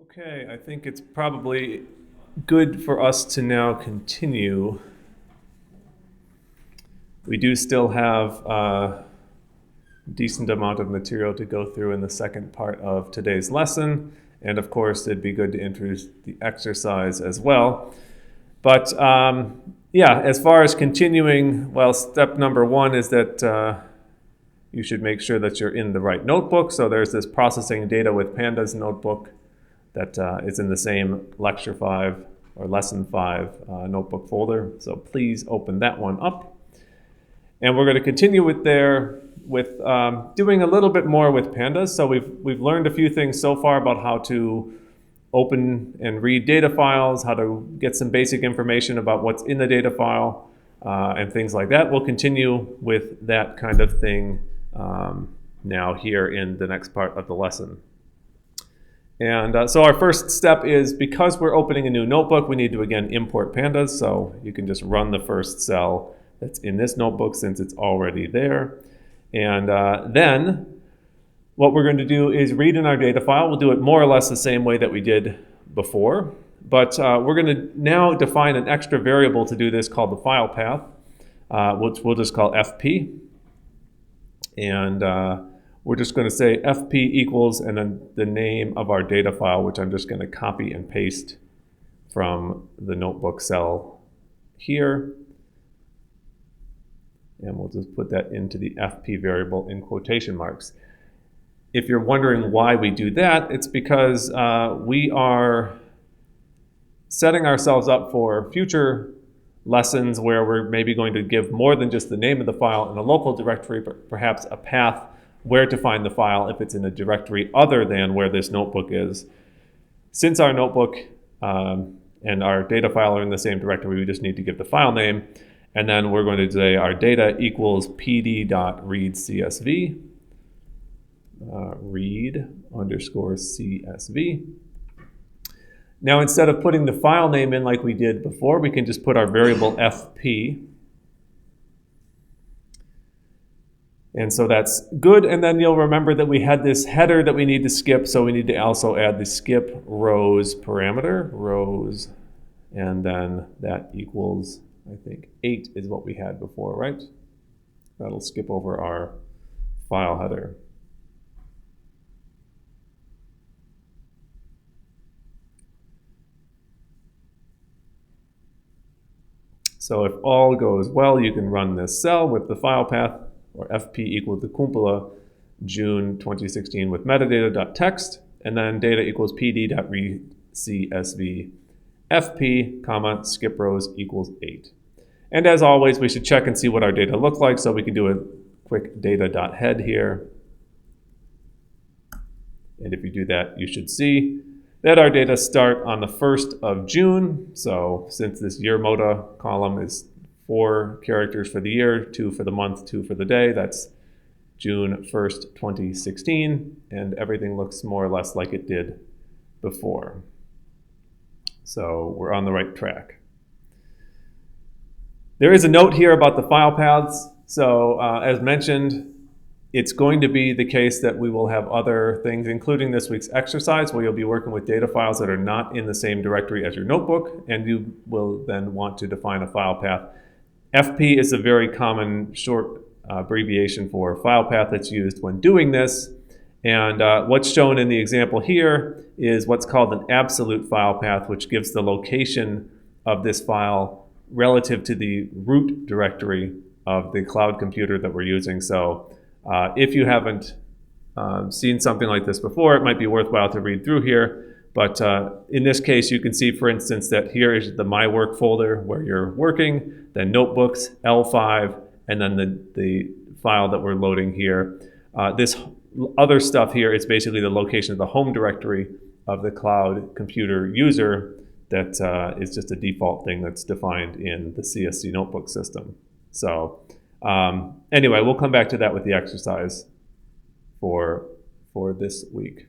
Okay, I think it's probably good for us to now continue. We do still have a decent amount of material to go through in the second part of today's lesson. And of course, it'd be good to introduce the exercise as well. But yeah, as far as continuing, well, step number one is that you should make sure that you're in the right notebook. So there's this processing data with pandas notebook that is in the same lecture 5 or lesson 5 notebook folder. So please open that one up. And we're going to continue with doing a little bit more with pandas. So we've learned a few things so far about how to open and read data files, how to get some basic information about what's in the data file, and things like that. We'll continue with that kind of thing now here in the next part of the lesson. And so our first step is, because we're opening a new notebook, we need to again import pandas. So you can just run the first cell that's in this notebook since it's already there. And then what we're going to do is read in our data file. We'll do it more or less the same way that we did before. But we're going to now define an extra variable to do this called the file path, which we'll just call FP. And we're just going to say FP equals and then the name of our data file, which I'm just going to copy and paste from the notebook cell here. And we'll just put that into the FP variable in quotation marks. If you're wondering why we do that, it's because we are setting ourselves up for future lessons where we're maybe going to give more than just the name of the file in a local directory, but perhaps a path where to find the file if it's in a directory other than where this notebook is. Since our notebook and our data file are in the same directory, we just need to give the file name. And then we're going to say our data equals pd.readcsv, read_csv. Now, instead of putting the file name in like we did before, we can just put our variable fp. And so that's good. And then you'll remember that we had this header that we need to skip. So we need to also add the skip rows parameter, rows, and then that equals, I think, 8 is what we had before, right? That'll skip over our file header. So if all goes well, you can run this cell with the file path, or fp equals the kumpula June 2016 with metadata.text, and then data equals pd.readcsv fp, comma, skip rows equals 8. And as always, we should check and see what our data look like, so we can do a quick data.head here. And if you do that, you should see that our data start on the 1st of June. So since this year mota column is 4 characters for the year, 2 for the month, 2 for the day, that's June 1st, 2016. And everything looks more or less like it did before. So we're on the right track. There is a note here about the file paths. So as mentioned, it's going to be the case that we will have other things, including this week's exercise, where you'll be working with data files that are not in the same directory as your notebook, and you will then want to define a file path. FP is a very common short abbreviation for file path that's used when doing this. And what's shown in the example here is what's called an absolute file path, which gives the location of this file relative to the root directory of the cloud computer that we're using. So if you haven't seen something like this before, it might be worthwhile to read through here. But in this case, you can see, for instance, that here is the My Work folder where you're working, then Notebooks, L5, and then the file that we're loading here. This other stuff here is basically the location of the home directory of the cloud computer user that is just a default thing that's defined in the CSC notebook system. So anyway, we'll come back to that with the exercise for this week.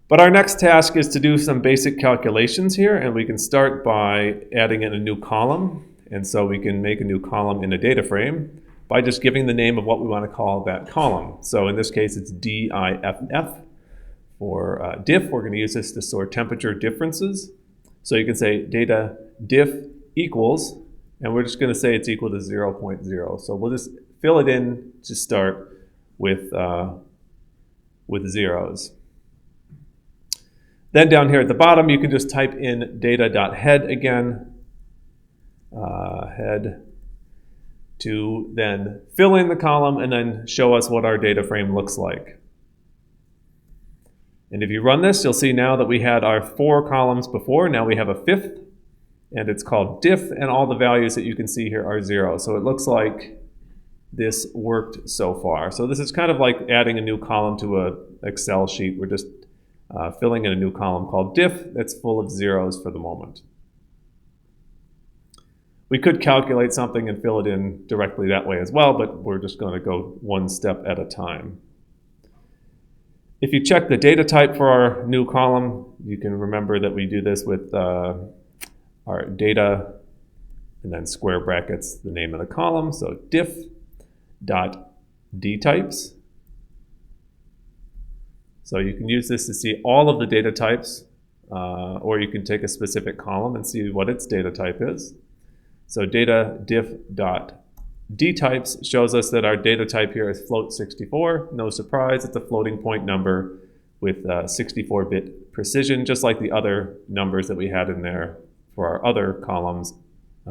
But our next task is to do some basic calculations here, and we can start by adding in a new column. And so we can make a new column in a data frame by just giving the name of what we want to call that column. So in this case, it's DIFF For diff, we're going to use this to store temperature differences. So you can say data diff equals, and we're just going to say it's equal to 0.0. So we'll just fill it in to start with zeros. Then down here at the bottom, you can just type in data.head again, head, to then fill in the column and then show us what our data frame looks like. And if you run this, you'll see now that we had our 4 columns before. Now we have a 5th, and it's called diff, and all the values that you can see here are 0. So it looks like this worked so far. So this is kind of like adding a new column to an Excel sheet. We're just filling in a new column called diff that's full of zeros for the moment. We could calculate something and fill it in directly that way as well, but we're just going to go one step at a time. If you check the data type for our new column, you can remember that we do this with our data and then square brackets, the name of the column. So diff.dtypes. So you can use this to see all of the data types, or you can take a specific column and see what its data type is. So data diff.dtypes shows us that our data type here is float64. No surprise, it's a floating point number with 64-bit precision, just like the other numbers that we had in there for our other columns,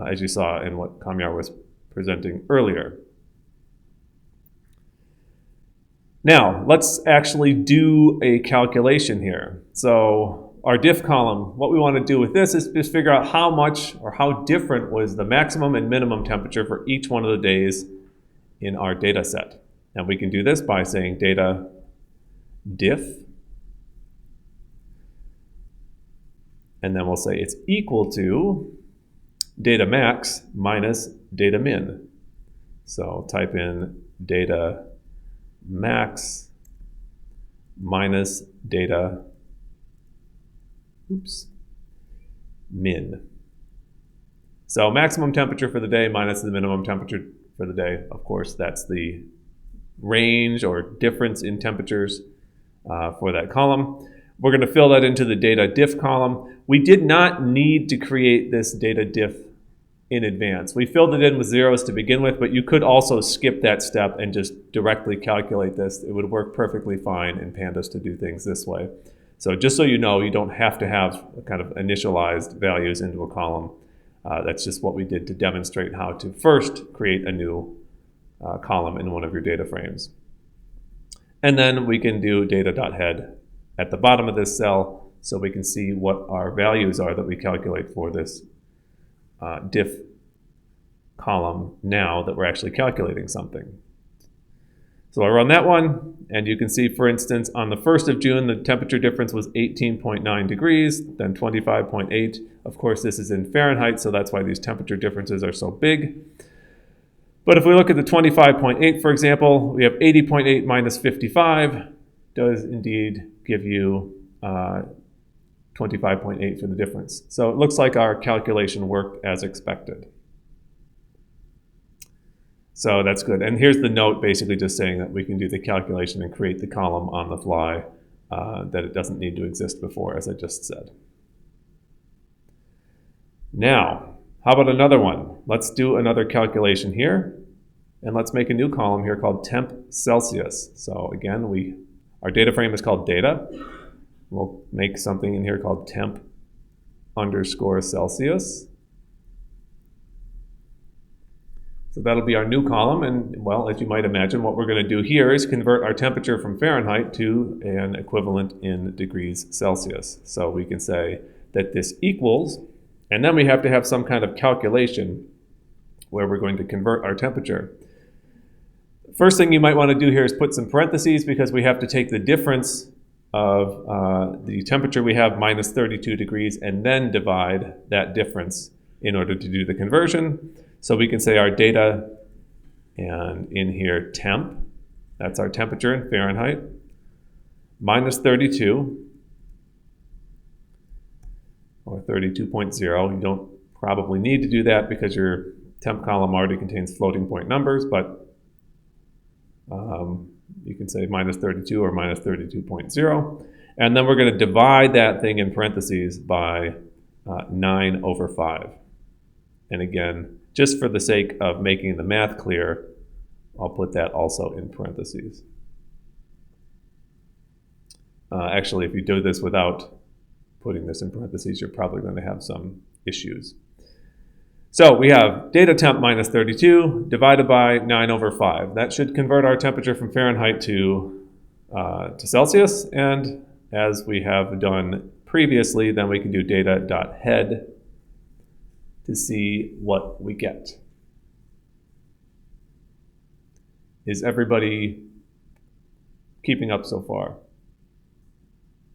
as you saw in what Kamyar was presenting earlier. Now, let's actually do a calculation here. So our diff column, what we want to do with this is just figure out how much or how different was the maximum and minimum temperature for each one of the days in our data set. And we can do this by saying data diff, and then we'll say it's equal to data max minus data min. So type in data max minus data min. So maximum temperature for the day minus the minimum temperature for the day. Of course, that's the range or difference in temperatures for that column. We're going to fill that into the data diff column. We did not need to create this data diff in advance. We filled it in with zeros to begin with, but you could also skip that step and just directly calculate this. It would work perfectly fine in pandas to do things this way. So just so you know, you don't have to have kind of initialized values into a column. That's just what we did to demonstrate how to first create a new column in one of your data frames. And then we can do data.head at the bottom of this cell so we can see what our values are that we calculate for this diff column now that we're actually calculating something. So I run that one, and you can see, for instance, on the 1st of June, the temperature difference was 18.9 degrees, then 25.8. Of course, this is in Fahrenheit, so that's why these temperature differences are so big. But if we look at the 25.8, for example, we have 80.8 minus 55 does indeed give you 25.8 for the difference. So it looks like our calculation worked as expected. So that's good. And here's the note basically just saying that we can do the calculation and create the column on the fly, that it doesn't need to exist before, as I just said. Now, how about another one? Let's do another calculation here. And let's make a new column here called temp Celsius. So again, our data frame is called data. We'll make something in here called temp underscore Celsius. So that'll be our new column, and well, as you might imagine, what we're going to do here is convert our temperature from Fahrenheit to an equivalent in degrees Celsius. So we can say that this equals, and then we have to have some kind of calculation where we're going to convert our temperature. First thing you might want to do here is put some parentheses because we have to take the difference of the temperature we have minus 32 degrees and then divide that difference in order to do the conversion. So we can say our data, and in here temp, that's our temperature in Fahrenheit, minus 32, or 32.0. You don't probably need to do that because your temp column already contains floating point numbers, but you can say minus 32 or minus 32.0. And then we're going to divide that thing in parentheses by 9/5. And again, just for the sake of making the math clear, I'll put that also in parentheses. Actually, if you do this without putting this in parentheses, you're probably going to have some issues. So we have data temp minus 32 divided by 9/5. That should convert our temperature from Fahrenheit to Celsius. And as we have done previously, then we can do data.head to see what we get. Is everybody keeping up so far?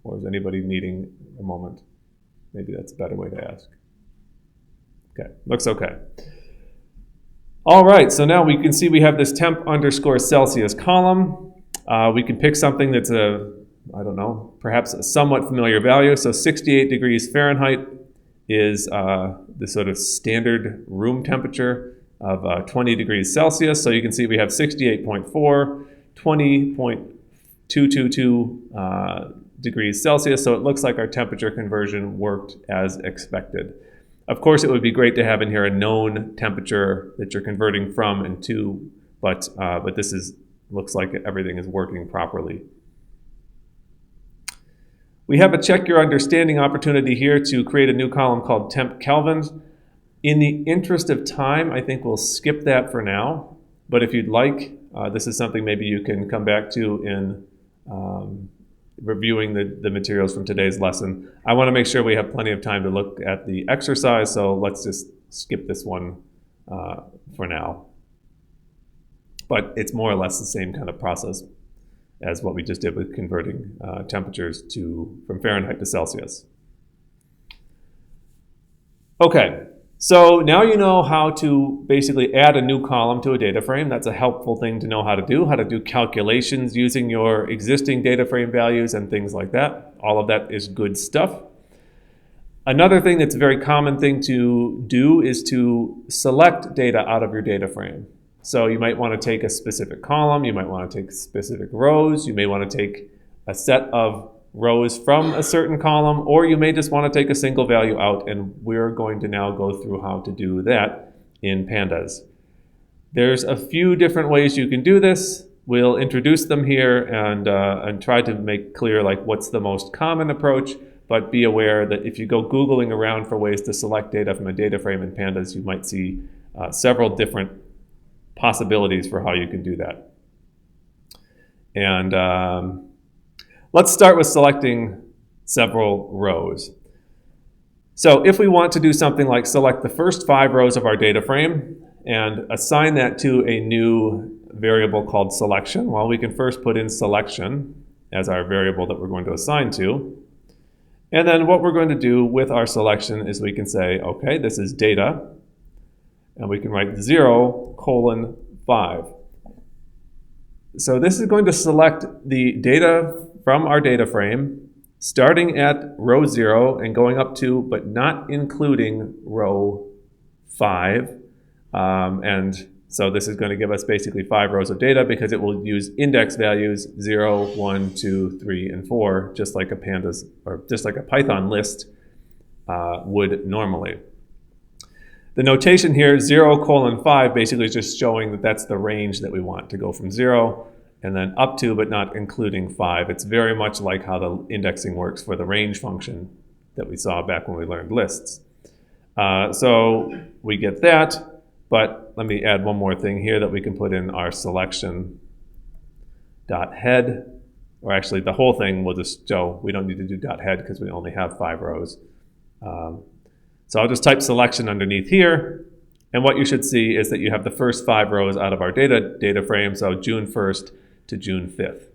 Or is anybody needing a moment? Maybe that's a better way to ask. Okay, looks okay. All right, so now we can see we have this temp underscore Celsius column. We can pick something that's I don't know, perhaps a somewhat familiar value. So 68 degrees Fahrenheit is the sort of standard room temperature of 20 degrees Celsius. So you can see we have 68.4, 20.222 degrees Celsius. So it looks like our temperature conversion worked as expected. Of course, it would be great to have in here a known temperature that you're converting from and to, but this looks like everything is working properly. We have a check your understanding opportunity here to create a new column called temp kelvins. In the interest of time, I think we'll skip that for now. But if you'd like, this is something maybe you can come back to in reviewing the materials from today's lesson. I want to make sure we have plenty of time to look at the exercise, so let's just skip this one for now. But it's more or less the same kind of process as what we just did with converting temperatures from Fahrenheit to Celsius. Okay, so now you know how to basically add a new column to a data frame. That's a helpful thing to know how to do calculations using your existing data frame values and things like that. All of that is good stuff. Another thing that's a very common thing to do is to select data out of your data frame. So you might want to take a specific column, you might want to take specific rows, you may want to take a set of rows from a certain column, or you may just want to take a single value out, and we're going to now go through how to do that in pandas. There's a few different ways you can do this. We'll introduce them here and try to make clear like what's the most common approach, but be aware that if you go Googling around for ways to select data from a data frame in pandas, you might see several different possibilities for how you can do that. And let's start with selecting several rows. So if we want to do something like select the first 5 rows of our data frame and assign that to a new variable called selection, well, we can first put in selection as our variable that we're going to assign to. And then what we're going to do with our selection is we can say, okay, this is data, and we can write 0:5. So this is going to select the data from our data frame, starting at row 0 and going up to, but not including row 5. And so this is going to give us basically 5 rows of data because it will use index values 0, 1, 2, 3, and 4, just like a pandas or just like a Python list would normally. The notation here, 0:5, basically is just showing that that's the range that we want to go from 0 and then up to, but not including 5. It's very much like how the indexing works for the range function that we saw back when we learned lists. So we get that, but let me add one more thing here that we can put in our selection dot head, or actually the whole thing will just show we don't need to do dot head because we only have 5 rows. So I'll just type selection underneath here, and what you should see is that you have the first 5 rows out of our data frame, so June 1st to June 5th.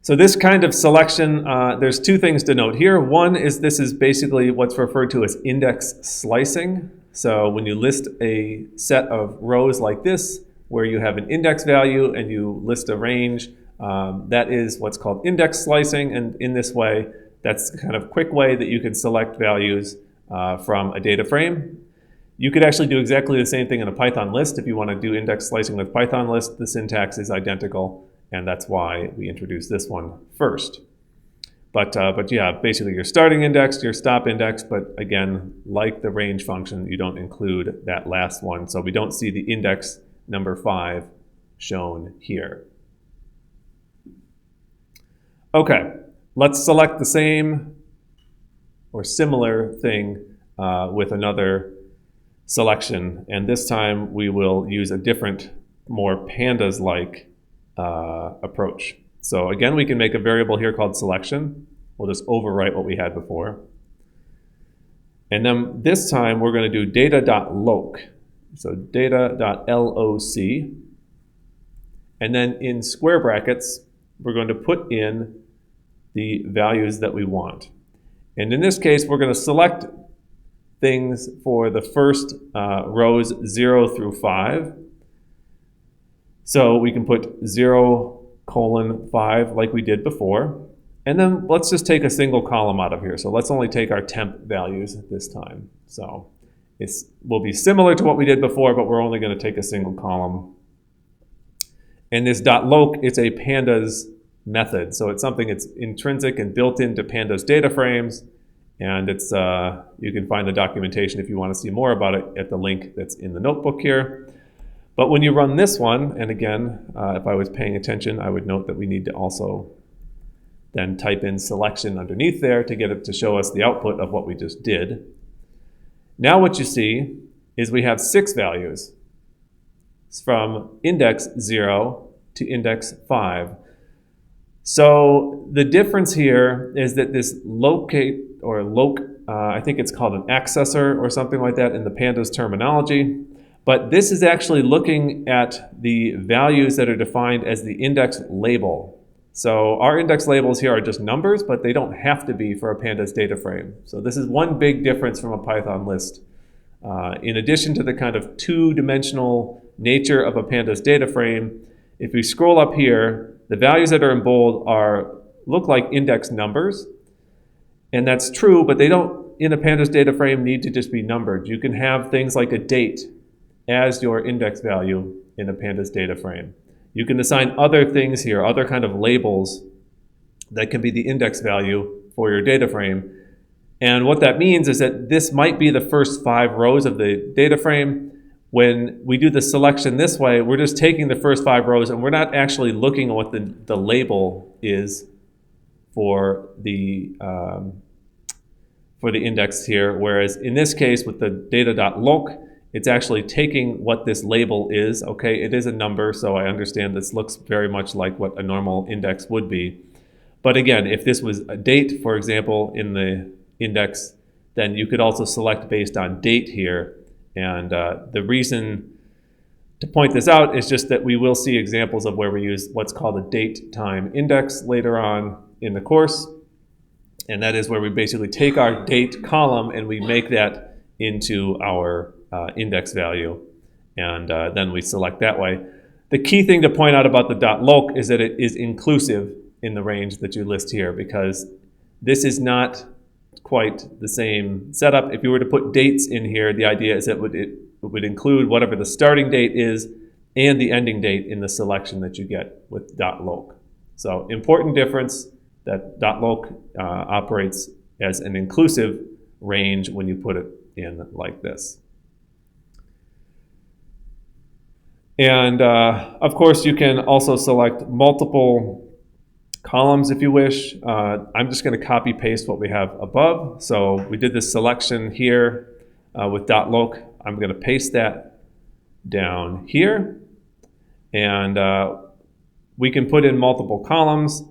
So this kind of selection, there's 2 things to note here. One is this is basically what's referred to as index slicing. So when you list a set of rows like this, where you have an index value and you list a range, that is what's called index slicing, and in this way, that's the kind of quick way that you can select values from a data frame. You could actually do exactly the same thing in a Python list. If you want to do index slicing with Python list, the syntax is identical. and that's why we introduced this one first. But yeah, basically your starting index, your stop index, but again, like the range function, you don't include that last one. So we don't see the index number 5 shown here. Okay, let's select the same or similar thing with another selection. And this time we will use a different, more pandas-like approach. So again, we can make a variable here called selection. We'll just overwrite what we had before. And then this time we're going to do data.loc. So data.loc. And then in square brackets, we're going to put in the values that we want. And in this case, we're going to select things for the first rows 0 through 5. So we can put 0:5 like we did before. And then let's just take a single column out of here. So let's only take our temp values this time. So it will be similar to what we did before, but we're only going to take a single column. And this .loc, it's a pandas method. So it's something that's intrinsic and built into pandas data frames. And it's you can find the documentation if you want to see more about it at the link that's in the notebook here. But when you run this one, and again, if I was paying attention, I would note that we need to also then type in selection underneath there to get it to show us the output of what we just did. Now what you see is we have 6 values. It's from index 0 to index 5. So the difference here is that this locate or loc, I think it's called an accessor or something like that in the pandas terminology. But this is actually looking at the values that are defined as the index label. So our index labels here are just numbers, but they don't have to be for a pandas data frame. So this is one big difference from a Python list. In addition to the kind of two-dimensional nature of a pandas data frame, if we scroll up here, the values that are in bold look like index numbers. And that's true, but they don't, in a pandas data frame, need to just be numbered. You can have things like a date as your index value in a pandas data frame. You can assign other things here, other kind of labels that can be the index value for your data frame. And what that means is that this might be the first 5 rows of the data frame. When we do the selection this way, we're just taking the first 5 rows and we're not actually looking at what the label is for the index here. Whereas in this case with the data.loc, it's actually taking what this label is. Okay, it is a number, so I understand this looks very much like what a normal index would be. But again, if this was a date, for example, in the index, then you could also select based on date here. And the reason to point this out is just that we will see examples of where we use what's called a date time index later on in the course. And that is where we basically take our date column and we make that into our index value, and then we select that way. The key thing to point out about the .loc is that it is inclusive in the range that you list here, because this is not quite the same setup. If you were to put dates in here, the idea is that it would include whatever the starting date is and the ending date in the selection that you get with .loc. So important difference that .loc operates as an inclusive range when you put it in like this. And of course, you can also select multiple columns if you wish. I'm just going to copy paste what we have above. So we did this selection here with .loc. I'm going to paste that down here. And we can put in multiple columns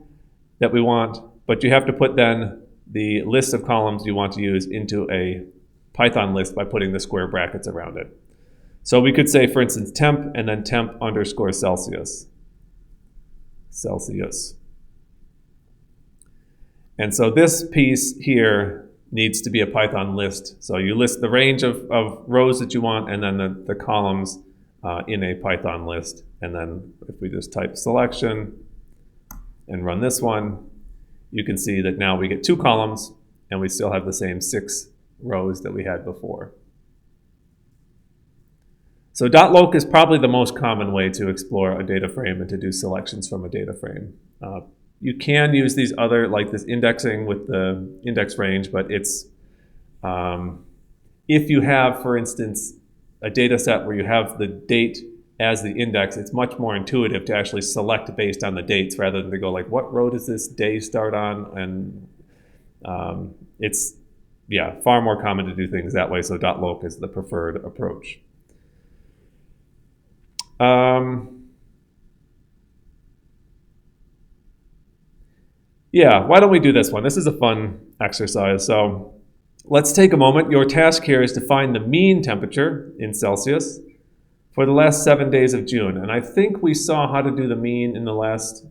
that we want, but you have to put then the list of columns you want to use into a Python list by putting the square brackets around it. So we could say, for instance, temp and then temp underscore Celsius. And so this piece here needs to be a Python list. So you list the range of rows that you want and then the columns in a Python list. And then if we just type selection and run this one, you can see that now we get 2 columns and we still have the same 6 rows that we had before. So .loc is probably the most common way to explore a data frame and to do selections from a data frame. You can use these other, like this indexing with the index range, but it's, if you have, for instance, a data set where you have the date as the index, it's much more intuitive to actually select based on the dates rather than to go like, what row does this day start on? And it's, yeah, far more common to do things that way, so .loc is the preferred approach. Yeah, why don't we do this one? This is a fun exercise. So let's take a moment. Your task here is to find the mean temperature in Celsius for the last 7 days of June. And I think we saw how to do the mean in the last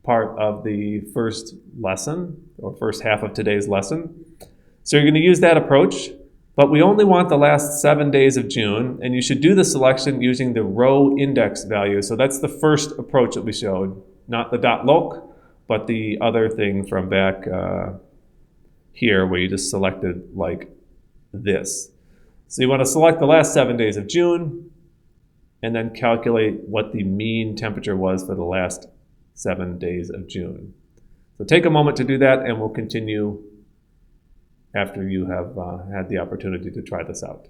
part of the first lesson, or first half of today's lesson. So you're going to use that approach, but we only want the last 7 days of June, and you should do the selection using the row index value. So that's the first approach that we showed, not the .loc, but the other thing from back here where you just selected like this. So you want to select the last 7 days of June and then calculate what the mean temperature was for the last 7 days of June. So take a moment to do that, and we'll continue after you have had the opportunity to try this out.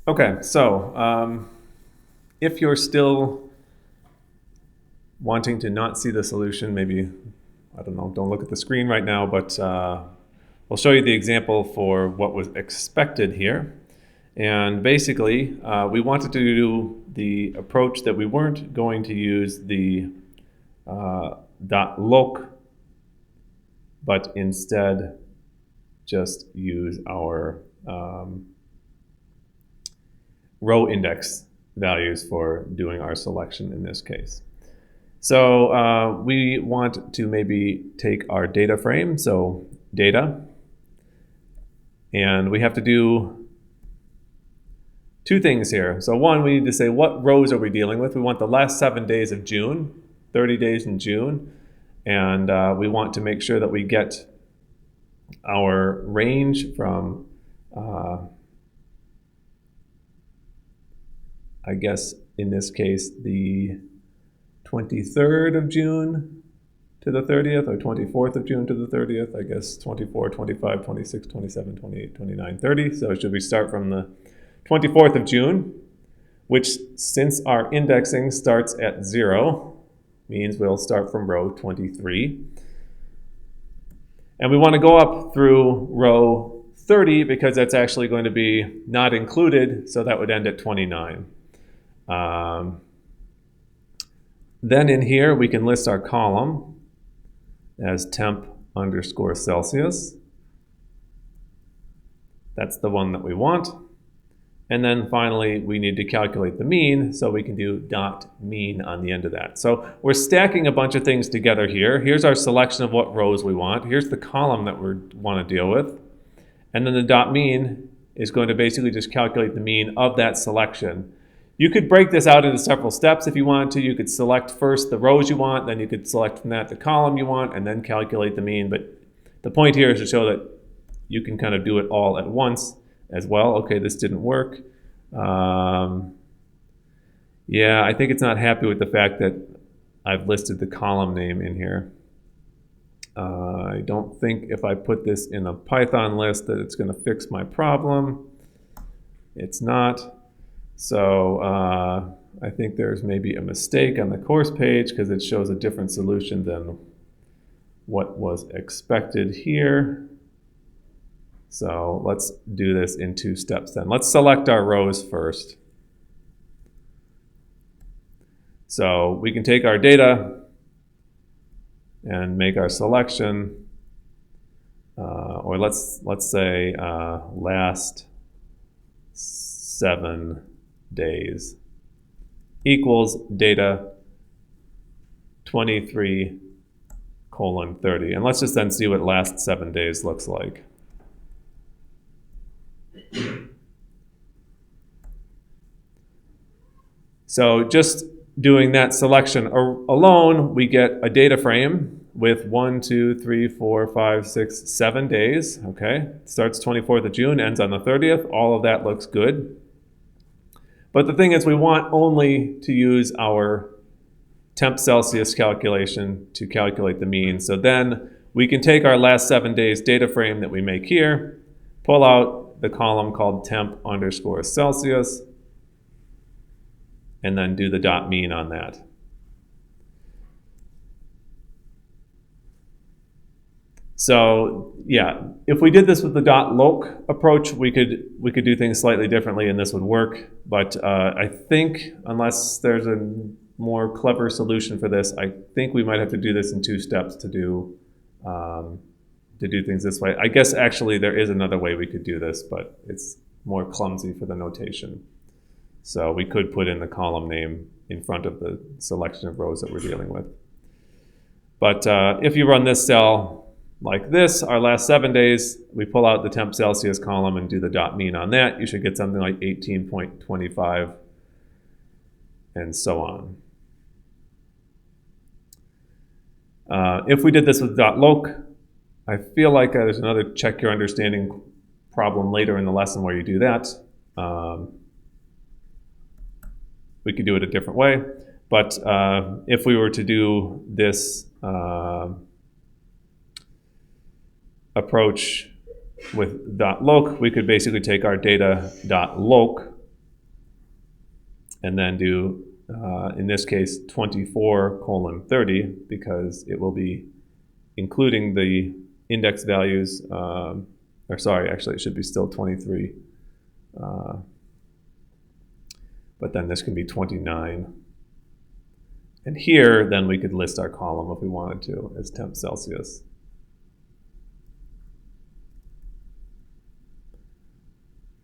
Okay, so if you're still wanting to not see the solution, maybe, I don't know, don't look at the screen right now, but we'll show you the example for what was expected here. And basically, we wanted to do the approach that we weren't going to use the .loc, but instead just use our row index values for doing our selection in this case. So we want to maybe take our data frame, so data, and we have to do two things here. So one, we need to say what rows are we dealing with. We want the last 7 days of June, 30 days in June, and we want to make sure that we get our range from I guess in this case the 23rd of June to the 30th, or 24th of June to the 30th, I guess 24, 25, 26, 27, 28, 29, 30. So should we start from the 24th of June, which, since our indexing starts at 0, means we'll start from row 23. And we want to go up through row 30 because that's actually going to be not included, so that would end at 29. Then in here, we can list our column as temp underscore Celsius. That's the one that we want. And then finally, we need to calculate the mean, so we can do dot mean on the end of that. So we're stacking a bunch of things together here. Here's our selection of what rows we want. Here's the column that we want to deal with. And then the dot mean is going to basically just calculate the mean of that selection. You could break this out into several steps if you wanted to. You could select first the rows you want, then you could select from that the column you want, and then calculate the mean. But the point here is to show that you can kind of do it all at once as well. Okay, this didn't work. Yeah, I think it's not happy with the fact that I've listed the column name in here. I don't think if I put this in a Python list that it's going to fix my problem. It's not. So I think there's maybe a mistake on the course page because it shows a different solution than what was expected here. So let's do this in 2 steps then. Let's select our rows first. So we can take our data and make our selection, or let's say last 7 days equals data 23:30. And let's just then see what last 7 days looks like. So just doing that selection alone, we get a data frame with 1, 2, 3, 4, 5, 6, 7 days. Okay, starts 24th of June, ends on the 30th. All of that looks good. But the thing is, we want only to use our temp Celsius calculation to calculate the mean. So then we can take our last 7 days data frame that we make here, pull out the column called temp underscore Celsius, and then do the dot mean on that. So yeah, if we did this with the .loc approach, we could do things slightly differently and this would work. But I think unless there's a more clever solution for this, I think we might have to do this in 2 steps to do things this way. I guess actually there is another way we could do this, but it's more clumsy for the notation. So we could put in the column name in front of the selection of rows that we're dealing with. But if you run this cell like this, our last 7 days, we pull out the temp Celsius column and do the dot mean on that. You should get something like 18.25 and so on. If we did this with .loc, I feel like there's another check your understanding problem later in the lesson where you do that. We could do it a different way. But if we were to do this approach with .loc, we could basically take our data .loc and then do, in this case, 24:30, because it will be including the index values, or sorry, actually it should be still 23. But then this can be 29. And here, then we could list our column if we wanted to as temp Celsius.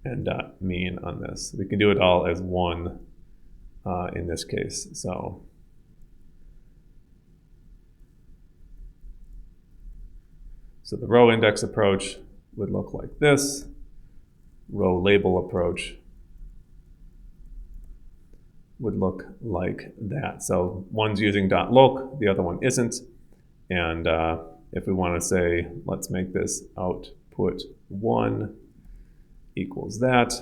And dot mean on this. We can do it all as one in this case. So the row index approach would look like this. Row label approach would look like that. So one's using .loc, the other one isn't. And if we want to say, let's make this output 1 equals that,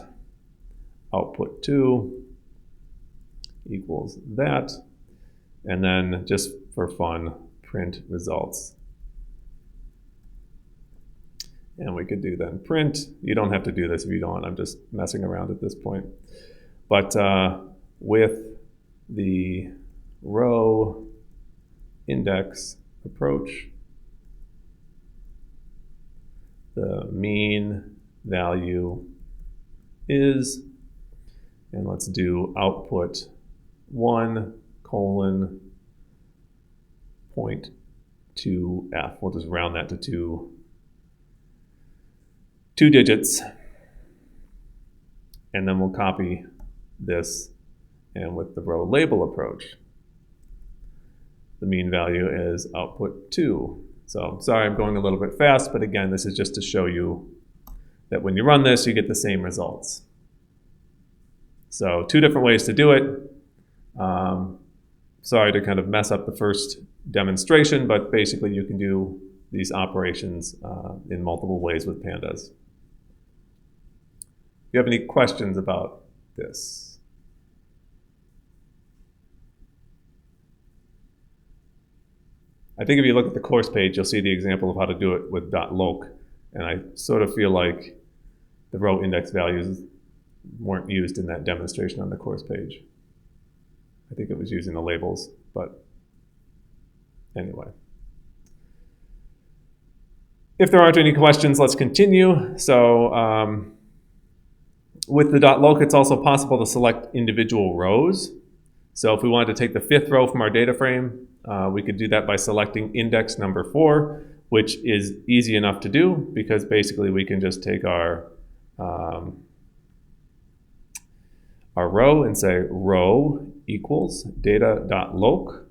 output 2 equals that, and then just for fun, print results. And we could do then print. You don't have to do this if you don't. I'm just messing around at this point. But with the row index approach, the mean value is, and let's do output 1:0.2f. We'll just round that to two digits, and then we'll copy this. And with the row label approach, the mean value is output 2. So sorry, I'm going a little bit fast, but again, this is just to show you that when you run this, you get the same results. So 2 different ways to do it. Sorry to kind of mess up the first demonstration, but basically you can do these operations in multiple ways with pandas. Do you have any questions about this? I think if you look at the course page, you'll see the example of how to do it with .loc. And I sort of feel like the row index values weren't used in that demonstration on the course page. I think it was using the labels, but anyway. If there aren't any questions, let's continue. So with the .loc, it's also possible to select individual rows. So if we wanted to take the 5th row from our data frame, we could do that by selecting index number 4, which is easy enough to do because basically we can just take our row and say row equals data.loc,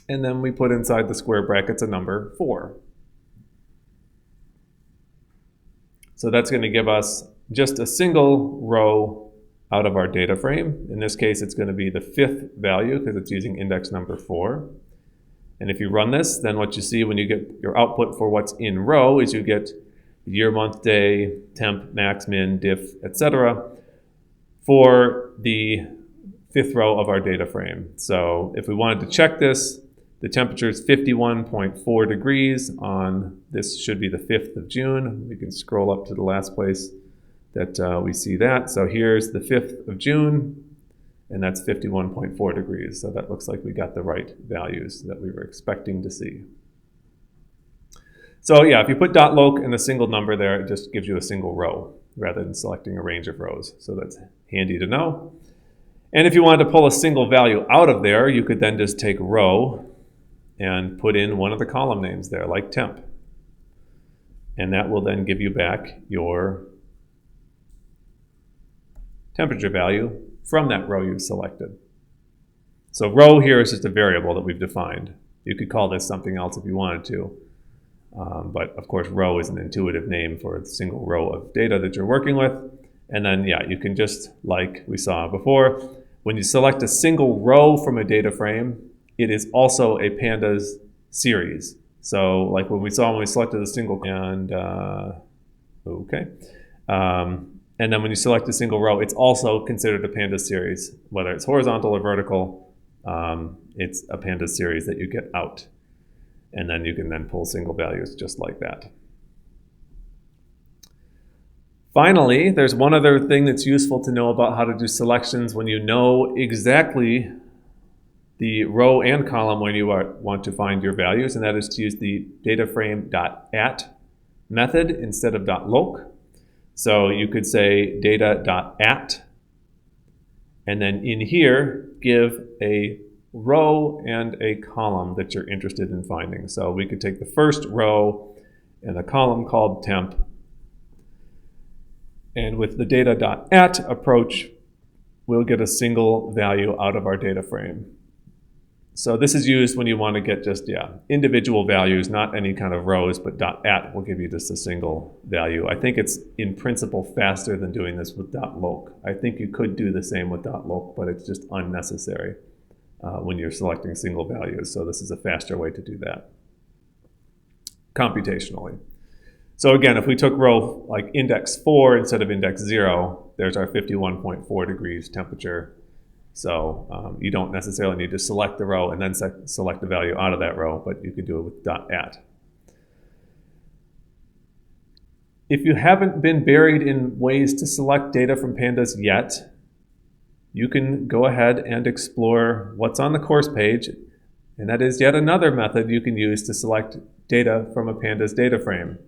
and then we put inside the square brackets a number 4. So that's going to give us just a single row out of our data frame. In this case, it's going to be the 5th value because it's using index number 4. And if you run this, then what you see when you get your output for what's in row is you get year, month, day, temp, max, min, diff, etc. for the 5th row of our data frame. So if we wanted to check this, the temperature is 51.4 degrees on, this should be the 5th of June. We can scroll up to the last place that we see that. So here's the 5th of June, and that's 51.4 degrees. So that looks like we got the right values that we were expecting to see. So yeah, if you put .loc and a single number there, it just gives you a single row rather than selecting a range of rows. So that's handy to know. And if you wanted to pull a single value out of there, you could then just take row and put in one of the column names there, like temp. And that will then give you back your temperature value from that row you've selected. So row here is just a variable that we've defined. You could call this something else if you wanted to. But of course, row is an intuitive name for a single row of data that you're working with. And then, yeah, you can just, like we saw before, when you select a single row from a data frame, it is also a pandas series. So like when we saw when we selected a single, and okay. And then when you select a single row, it's also considered a pandas series. Whether it's horizontal or vertical, it's a pandas series that you get out. And then you can then pull single values just like that. Finally, there's one other thing that's useful to know about how to do selections when you know exactly the row and column when you want to find your values, and that is to use the dataframe.at method instead of .loc. So you could say data.at, and then in here, give a row and a column that you're interested in finding. So we could take the first row and a column called temp. And with the data.at approach, we'll get a single value out of our data frame. So this is used when you want to get just, individual values, not any kind of rows, but .at will give you just a single value. I think it's in principle faster than doing this with .loc. I think you could do the same with .loc, but it's just unnecessary when you're selecting single values. So this is a faster way to do that computationally. So again, if we took row like index 4 instead of index 0, there's our 51.4 degrees temperature. So you don't necessarily need to select the row and then select the value out of that row, but you could do it with .at. If you haven't been buried in ways to select data from pandas yet, you can go ahead and explore what's on the course page, and that is yet another method you can use to select data from a pandas data frame.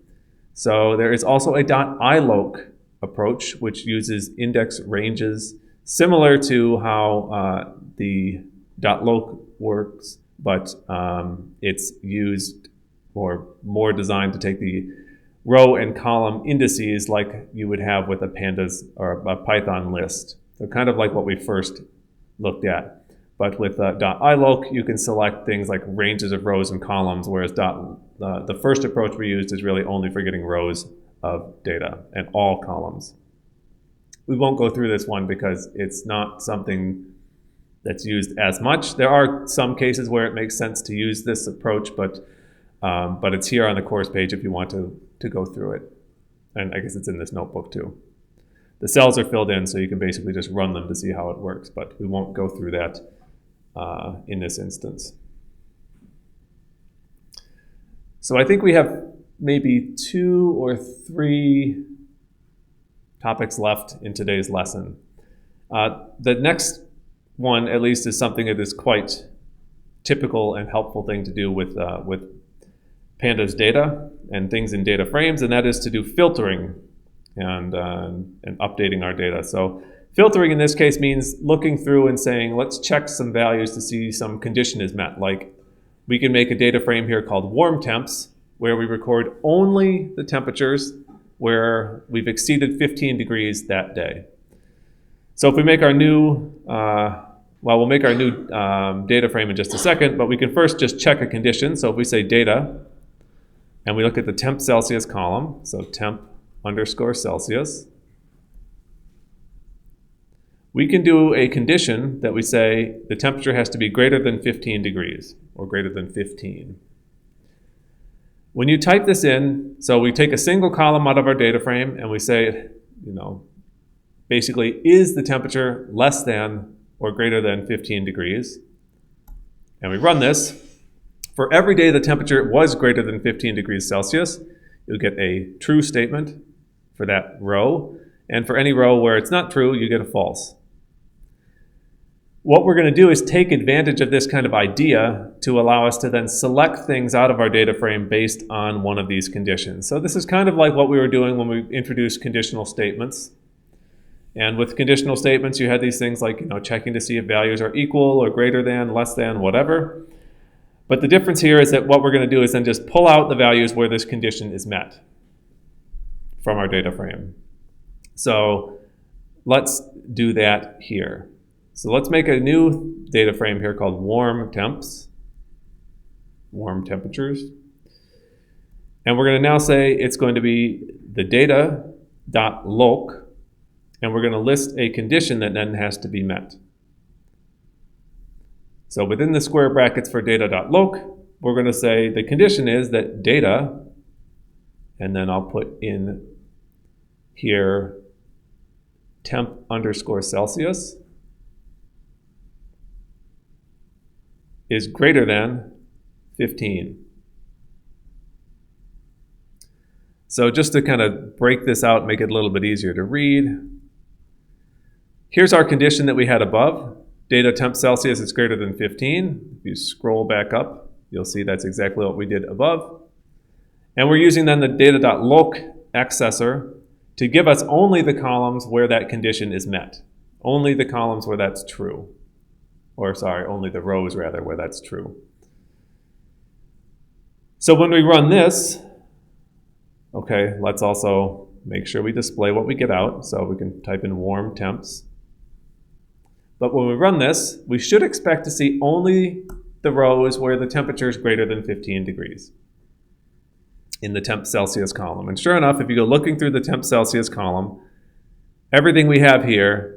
So there is also a .iloc approach, which uses index ranges, similar to how the .loc works, but it's used or more designed to take the row and column indices like you would have with a pandas or a Python list. So kind of like what we first looked at. But with .iloc, you can select things like ranges of rows and columns, whereas the first approach we used is really only for getting rows of data and all columns. We won't go through this one because it's not something that's used as much. There are some cases where it makes sense to use this approach, but it's here on the course page if you want to go through it. And I guess it's in this notebook too. The cells are filled in, so you can basically just run them to see how it works, but we won't go through that in this instance. So I think we have maybe 2 or 3 topics left in today's lesson. The next one, at least, is something that is quite typical and helpful thing to do with pandas data and things in data frames, and that is to do filtering and updating our data. So filtering in this case means looking through and saying, let's check some values to see some condition is met. Like we can make a data frame here called warm temps, where we record only the temperatures where we've exceeded 15 degrees that day. So if we make our new, we'll make our new data frame in just a second, but we can first just check a condition. So if we say data, and we look at the temp Celsius column, so temp _Celsius, we can do a condition that we say the temperature has to be greater than 15 degrees, or greater than 15. When you type this in, so we take a single column out of our data frame and we say, basically, is the temperature less than or greater than 15 degrees? And we run this. For every day the temperature was greater than 15 degrees Celsius, you'll get a true statement for that row. And for any row where it's not true, you get a false. What we're going to do is take advantage of this kind of idea to allow us to then select things out of our data frame based on one of these conditions. So this is kind of like what we were doing when we introduced conditional statements. And with conditional statements, you had these things like checking to see if values are equal or greater than, less than, whatever. But the difference here is that what we're going to do is then just pull out the values where this condition is met from our data frame. So let's do that here. So let's make a new data frame here called warm temps, warm temperatures. And we're going to now say it's going to be the data.loc, and we're going to list a condition that then has to be met. So within the square brackets for data.loc, we're going to say the condition is that data, and then I'll put in here temp underscore Celsius is greater than 15. So just to kind of break this out, make it a little bit easier to read, here's our condition that we had above. Data temp Celsius is greater than 15. If you scroll back up, you'll see that's exactly what we did above. And we're using then the data.loc accessor to give us only the columns where that condition is met. Only the columns where that's true. Or sorry, only the rows rather where that's true. So when we run this, okay, let's also make sure we display what we get out. So we can type in warm temps. But when we run this, we should expect to see only the rows where the temperature is greater than 15 degrees in the temp Celsius column. And sure enough, if you go looking through the temp Celsius column, everything we have here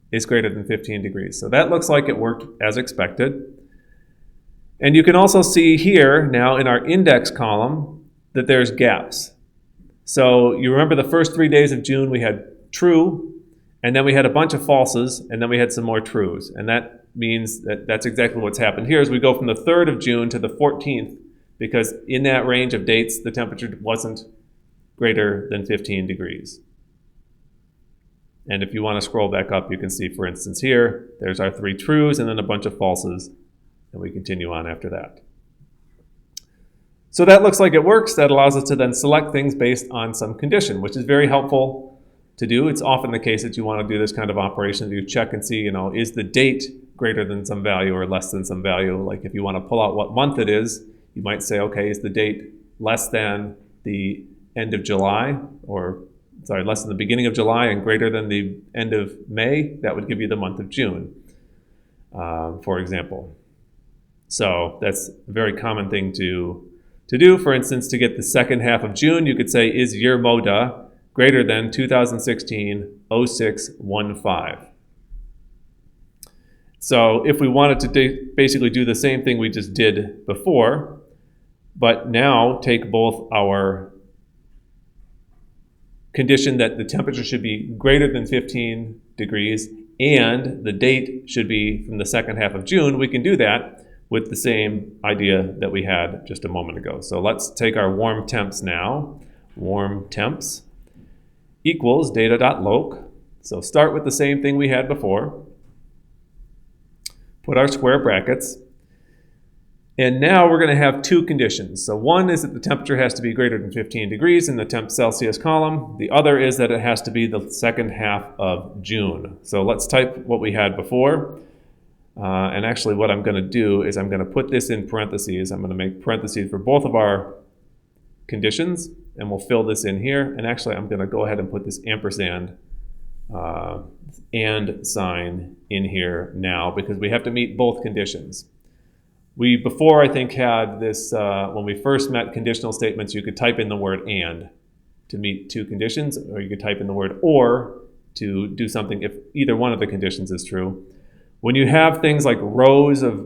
is greater than 15 degrees. So that looks like it worked as expected. And you can also see here now in our index column that there's gaps. So you remember the first 3 days of June we had true, and then we had a bunch of falses, and then we had some more trues. And that means that that's exactly what's happened here as we go from the 3rd of June to the 14th, because in that range of dates, the temperature wasn't greater than 15 degrees. And if you want to scroll back up, you can see, for instance, here, there's our 3 trues and then a bunch of falses, and we continue on after that. So that looks like it works. That allows us to then select things based on some condition, which is very helpful to do. It's often the case that you want to do this kind of operation. You check and see, is the date greater than some value or less than some value? Like if you want to pull out what month it is, you might say, okay, is the date less than the end of July, or sorry, less than the beginning of July and greater than the end of May? That would give you the month of June, for example. So that's a very common thing to do. For instance, to get the second half of June, you could say, is year MODA greater than 2016-06-15. So if we wanted to basically do the same thing we just did before, but now take both our condition that the temperature should be greater than 15 degrees and the date should be from the second half of June, we can do that with the same idea that we had just a moment ago. So let's take our warm temps now. Warm temps equals data.loc. So start with the same thing we had before. Put our square brackets. And now we're going to have 2 conditions. So one is that the temperature has to be greater than 15 degrees in the temp Celsius column. The other is that it has to be the second half of June. So let's type what we had before. And actually what I'm going to do is I'm going to put this in parentheses. I'm going to make parentheses for both of our conditions, and we'll fill this in here. And actually I'm going to go ahead and put this ampersand and sign in here now because we have to meet both conditions. We before, I think, had this, when we first met conditional statements, you could type in the word and to meet 2 conditions, or you could type in the word or to do something if either one of the conditions is true. When you have things like rows of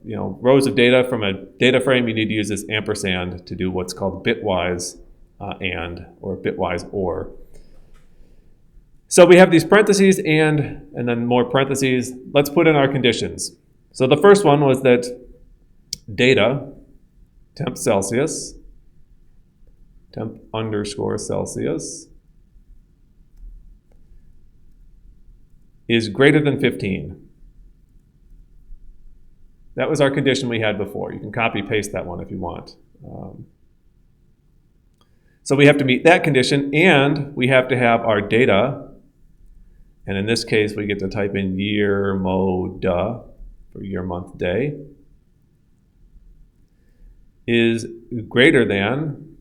data from a data frame, you need to use this ampersand to do what's called bitwise and or bitwise or. So we have these parentheses and then more parentheses. Let's put in our conditions. So the first one was that data, temp Celsius, temp underscore Celsius, is greater than 15. That was our condition we had before. You can copy paste that one if you want. So we have to meet that condition, and we have to have our data, and in this case we get to type in year mode for year month day, is greater than,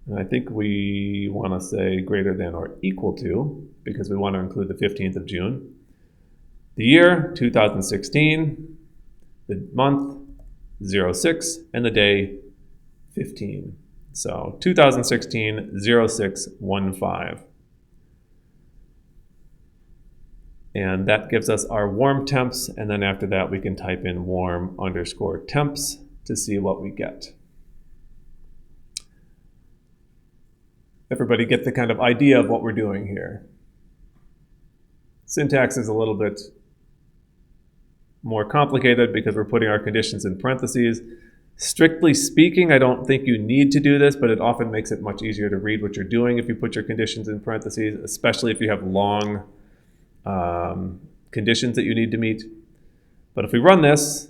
and I think we want to say greater than or equal to, because we want to include the 15th of June. The year, 2016, the month, 06, and the day, 15. So 2016, 0615. And that gives us our warm temps, and then after that we can type in warm underscore temps to see what we get. Everybody get the kind of idea of what we're doing here. Syntax is a little bit more complicated because we're putting our conditions in parentheses. Strictly speaking, I don't think you need to do this, but it often makes it much easier to read what you're doing if you put your conditions in parentheses, especially if you have long conditions that you need to meet. But if we run this,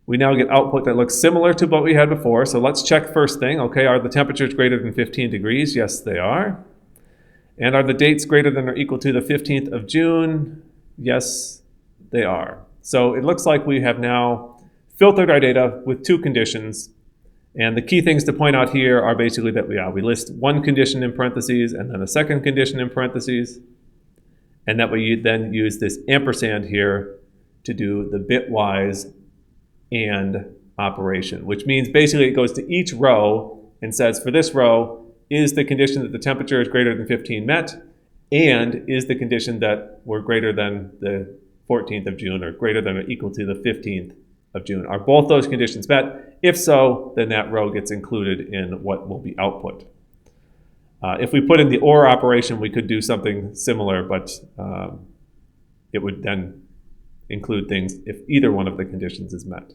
we now get output that looks similar to what we had before. So let's check first thing. Okay, are the temperatures greater than 15 degrees? Yes, they are. And are the dates greater than or equal to the 15th of June? Yes, they are. So it looks like we have now filtered our data with two conditions. And the key things to point out here are basically that we list one condition in parentheses and then a second condition in parentheses. And that we then use this ampersand here to do the bitwise and operation, which means basically it goes to each row and says for this row, is the condition that the temperature is greater than 15 met? And is the condition that we're greater than the 14th of June or greater than or equal to the 15th of June? Are both those conditions met? If so, then that row gets included in what will be output. If we put in the OR operation, we could do something similar, but it would then include things if either one of the conditions is met.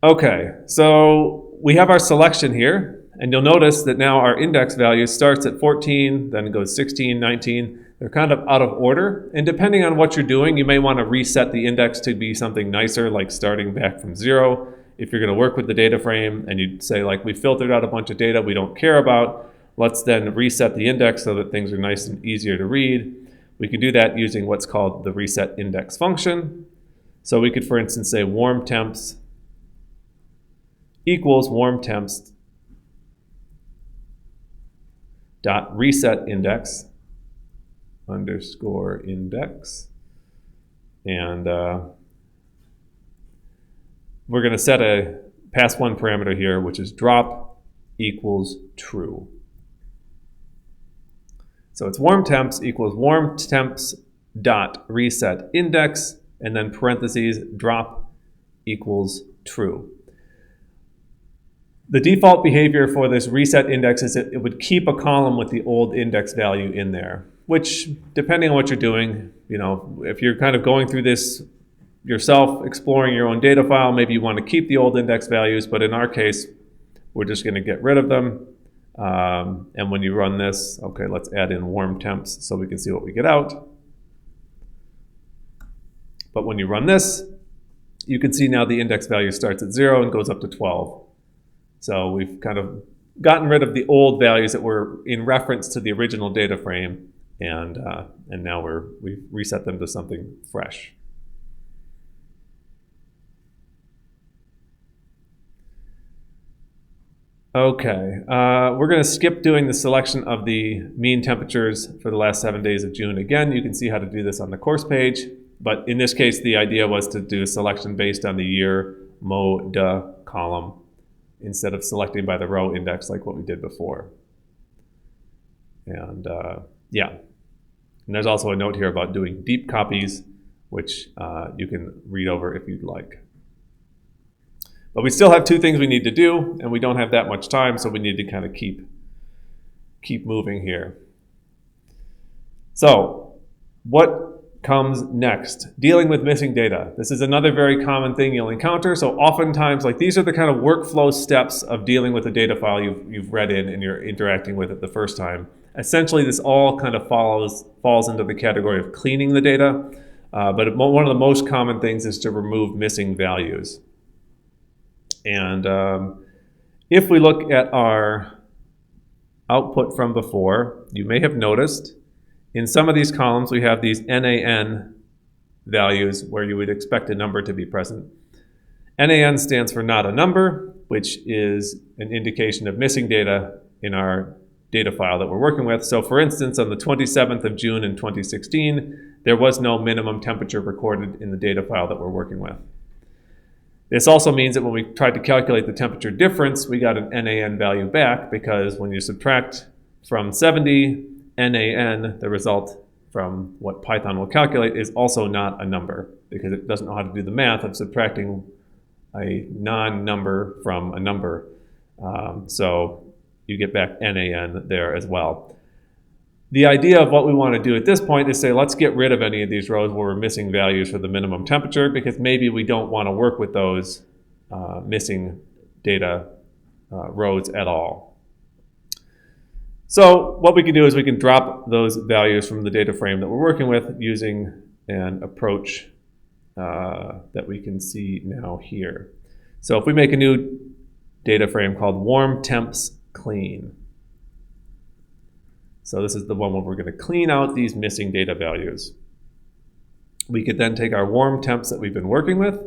Okay, so we have our selection here, and you'll notice that now our index value starts at 14, then it goes 16, 19. They're kind of out of order, and depending on what you're doing, you may want to reset the index to be something nicer, like starting back from 0. If you're going to work with the data frame and you say, like, we filtered out a bunch of data we don't care about, let's then reset the index so that things are nice and easier to read. We can do that using what's called the reset index function. So we could, for instance, say warm temps equals warm temps dot reset index underscore index, and we're going to set a pass one parameter here, which is drop equals true. So it's warm temps equals warm temps dot reset index, and then parentheses drop equals true. The default behavior for this reset index is that it would keep a column with the old index value in there, which, depending on what you're doing, if you're kind of going through this yourself, exploring your own data file, maybe you want to keep the old index values, but in our case, we're just going to get rid of them. And when you run this, okay, let's add in warm temps so we can see what we get out. But when you run this, you can see now the index value starts at 0 and goes up to 12. So we've kind of gotten rid of the old values that were in reference to the original data frame, and now we've reset them to something fresh. Okay, we're going to skip doing the selection of the mean temperatures for the last 7 days of June. Again, you can see how to do this on the course page, but in this case, the idea was to do a selection based on the year, mo, da column instead of selecting by the row index like what we did before. And yeah, and there's also a note here about doing deep copies, which you can read over if you'd like. But we still have two things we need to do, and we don't have that much time, so we need to kind of keep moving here. So what comes next? Dealing with missing data. This is another very common thing you'll encounter. So oftentimes, like, these are the kind of workflow steps of dealing with a data file you've read in and you're interacting with it the first time. Essentially, this all kind of falls into the category of cleaning the data. But one of the most common things is to remove missing values. And if we look at our output from before, you may have noticed in some of these columns we have these NaN values where you would expect a number to be present. NaN stands for not a number, which is an indication of missing data in our data file that we're working with. So for instance, on the 27th of June in 2016, there was no minimum temperature recorded in the data file that we're working with. This also means that when we tried to calculate the temperature difference, we got an NaN value back, because when you subtract from 70 NaN, the result from what Python will calculate is also not a number, because it doesn't know how to do the math of subtracting a non-number from a number. So you get back NaN there as well. The idea of what we want to do at this point is say, let's get rid of any of these rows where we're missing values for the minimum temperature, because maybe we don't want to work with those missing data rows at all. So what we can do is we can drop those values from the data frame that we're working with using an approach that we can see now here. So if we make a new data frame called warm temps clean. So this is the one where we're going to clean out these missing data values. We could then take our warm temps that we've been working with,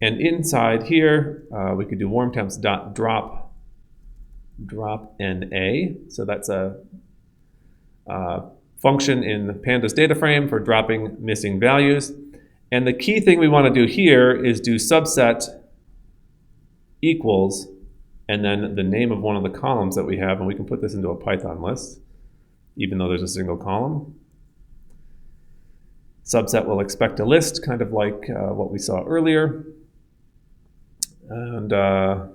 and inside here we could do warm temps dot drop NA. So that's a function in the pandas data frame for dropping missing values. And the key thing we want to do here is do subset equals and then the name of one of the columns that we have, and we can put this into a Python list, even though there's a single column. Subset will expect a list, kind of like what we saw earlier. And I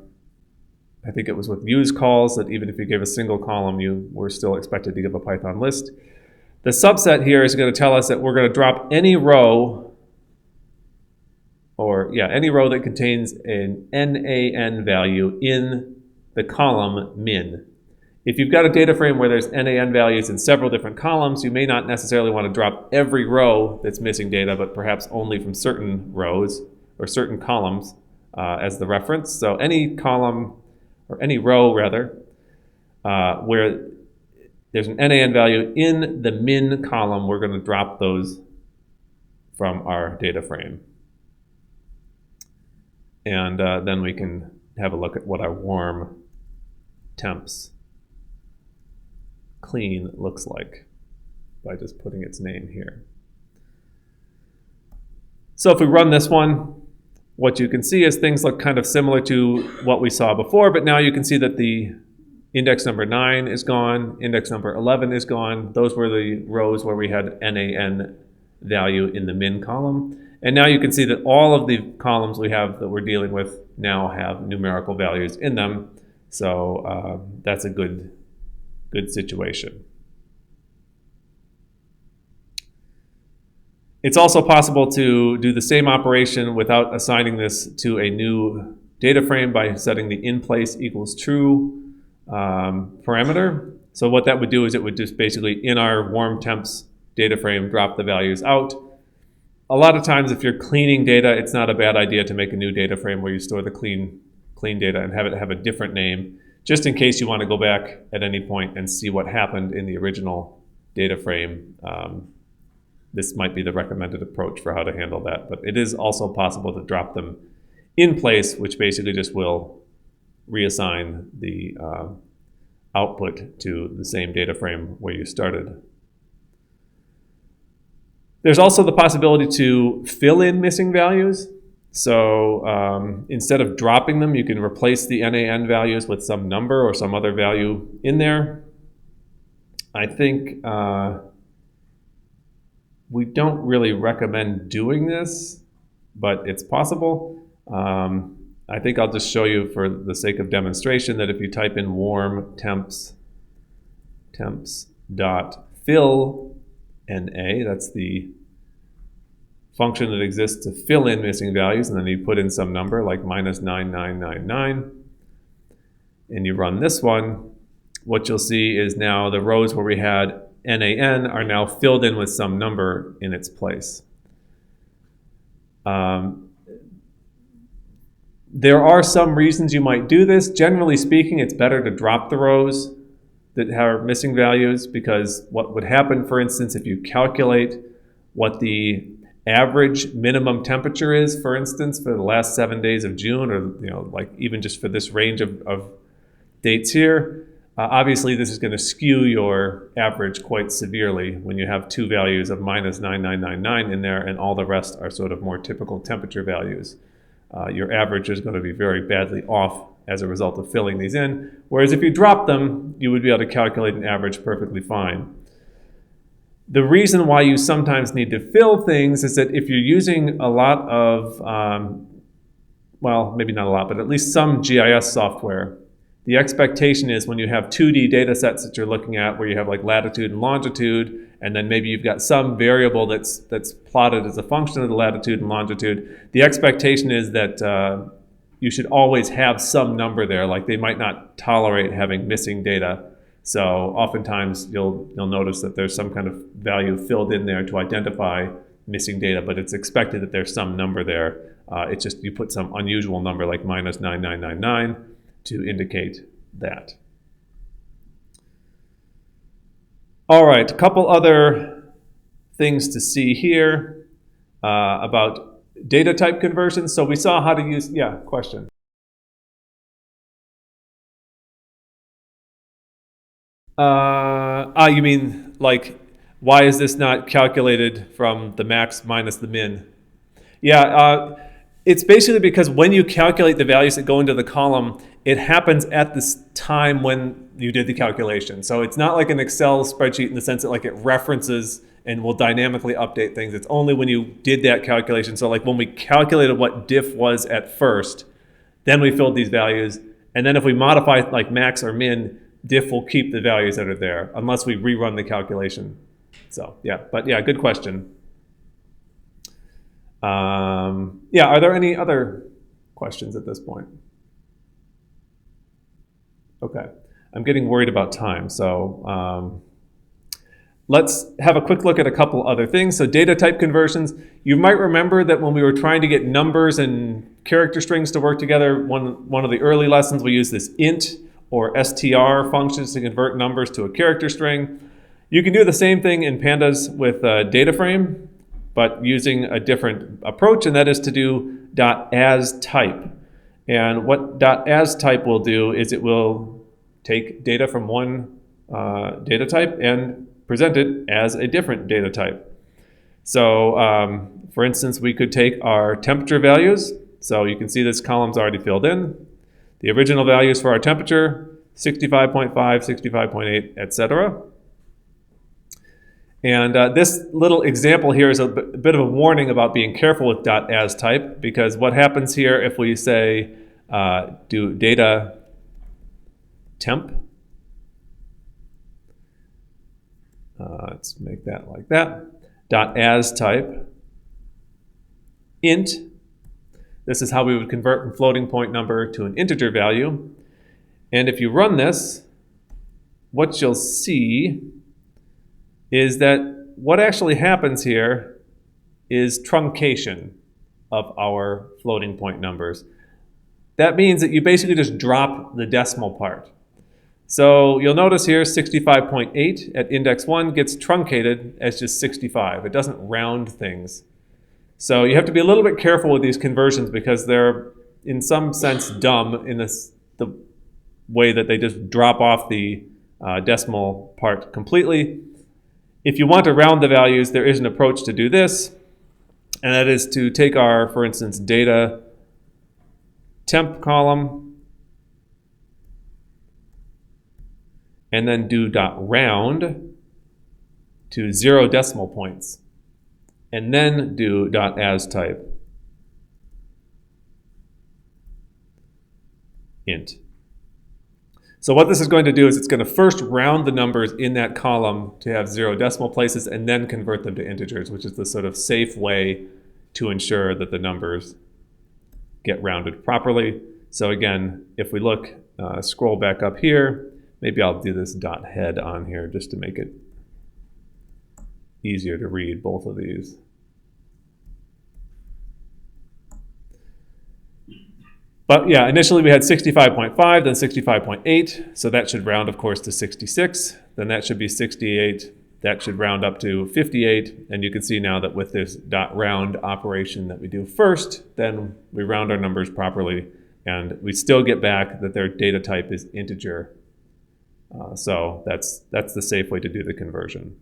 think it was with use calls that even if you gave a single column, you were still expected to give a Python list. The subset here is going to tell us that we're going to drop any row, any row that contains an NaN value in the column min. If you've got a data frame where there's NaN values in several different columns, you may not necessarily want to drop every row that's missing data, but perhaps only from certain rows or certain columns as the reference. So any column, or any row rather, where there's an NaN value in the min column, we're going to drop those from our data frame. And then we can have a look at what our warm temps clean looks like by just putting its name here. So if we run this one, what you can see is things look kind of similar to what we saw before, but now you can see that the index number 9 is gone, index number 11 is gone. Those were the rows where we had NaN value in the min column. And now you can see that all of the columns we have that we're dealing with now have numerical values in them. So that's a good situation. It's also possible to do the same operation without assigning this to a new data frame by setting the in-place equals true parameter. So what that would do is it would just basically, in our warm temps data frame, drop the values out. A lot of times if you're cleaning data, it's not a bad idea to make a new data frame where you store the clean data and have it have a different name, just in case you want to go back at any point and see what happened in the original data frame. This might be the recommended approach for how to handle that, but it is also possible to drop them in place, which basically just will reassign the output to the same data frame where you started. There's also the possibility to fill in missing values. So instead of dropping them, you can replace the NaN values with some number or some other value in there. I think we don't really recommend doing this, but it's possible. I think I'll just show you for the sake of demonstration that if you type in warm temps dot fill NA, that's the function that exists to fill in missing values, and then you put in some number like -9999, and you run this one, what you'll see is now the rows where we had NaN are now filled in with some number in its place. There are some reasons you might do this. Generally speaking, it's better to drop the rows that have missing values, because what would happen, for instance, if you calculate what the average minimum temperature is, for instance, for the last 7 days of June, or like even just for this range of dates here, obviously this is going to skew your average quite severely when you have two values of -9999 in there and all the rest are sort of more typical temperature values. Your average is going to be very badly off as a result of filling these in, whereas if you drop them, you would be able to calculate an average perfectly fine. The reason why you sometimes need to fill things is that if you're using a lot of, well, maybe not a lot, but at least some GIS software, the expectation is when you have 2D data sets that you're looking at where you have like latitude and longitude, and then maybe you've got some variable that's plotted as a function of the latitude and longitude, the expectation is that you should always have some number there, like they might not tolerate having missing data. So oftentimes you'll notice that there's some kind of value filled in there to identify missing data, but it's expected that there's some number there. It's just you put some unusual number like -9999 to indicate that. All right, a couple other things to see here about data type conversions. So we saw how to use, yeah, question. You mean like, why is this not calculated from the max minus the min? Yeah, it's basically because when you calculate the values that go into the column, it happens at this time when you did the calculation. So it's not like an Excel spreadsheet in the sense that like it references and will dynamically update things. It's only when you did that calculation. So like when we calculated what diff was at first, then we filled these values. And then if we modify like max or min, diff will keep the values that are there unless we rerun the calculation. So yeah, but yeah, good question. Yeah, are there any other questions at this point? Okay, I'm getting worried about time, so let's have a quick look at a couple other things. So data type conversions, you might remember that when we were trying to get numbers and character strings to work together, one of the early lessons we used this int or str functions to convert numbers to a character string. You can do the same thing in pandas with data frame, but using a different approach, and that is to do .asType. And what .asType will do is it will take data from one data type and present it as a different data type. So for instance, we could take our temperature values. So you can see this column's already filled in. The original values for our temperature, 65.5, 65.8, etc. And this little example here is a bit of a warning about being careful with .asType, because what happens here if we say do data temp, let's make that like that, .asType int. This is how we would convert from floating point number to an integer value. And if you run this, what you'll see is that what actually happens here is truncation of our floating point numbers. That means that you basically just drop the decimal part. So you'll notice here 65.8 at index 1 gets truncated as just 65. It doesn't round things. So you have to be a little bit careful with these conversions because they're in some sense dumb in the way that they just drop off the decimal part completely. If you want to round the values, there is an approach to do this. And that is to take our, for instance, data temp column and then do .round to 0 decimal points, and then do .as type int. So what this is going to do is it's going to first round the numbers in that column to have 0 decimal places and then convert them to integers, which is the sort of safe way to ensure that the numbers get rounded properly. So again, if we look, scroll back up here, maybe I'll do this .head on here just to make it easier to read both of these. But yeah, initially we had 65.5, then 65.8, so that should round, of course, to 66. Then that should be 68. That should round up to 58. And you can see now that with this .round operation that we do first, then we round our numbers properly, and we still get back that their data type is integer. So that's the safe way to do the conversion.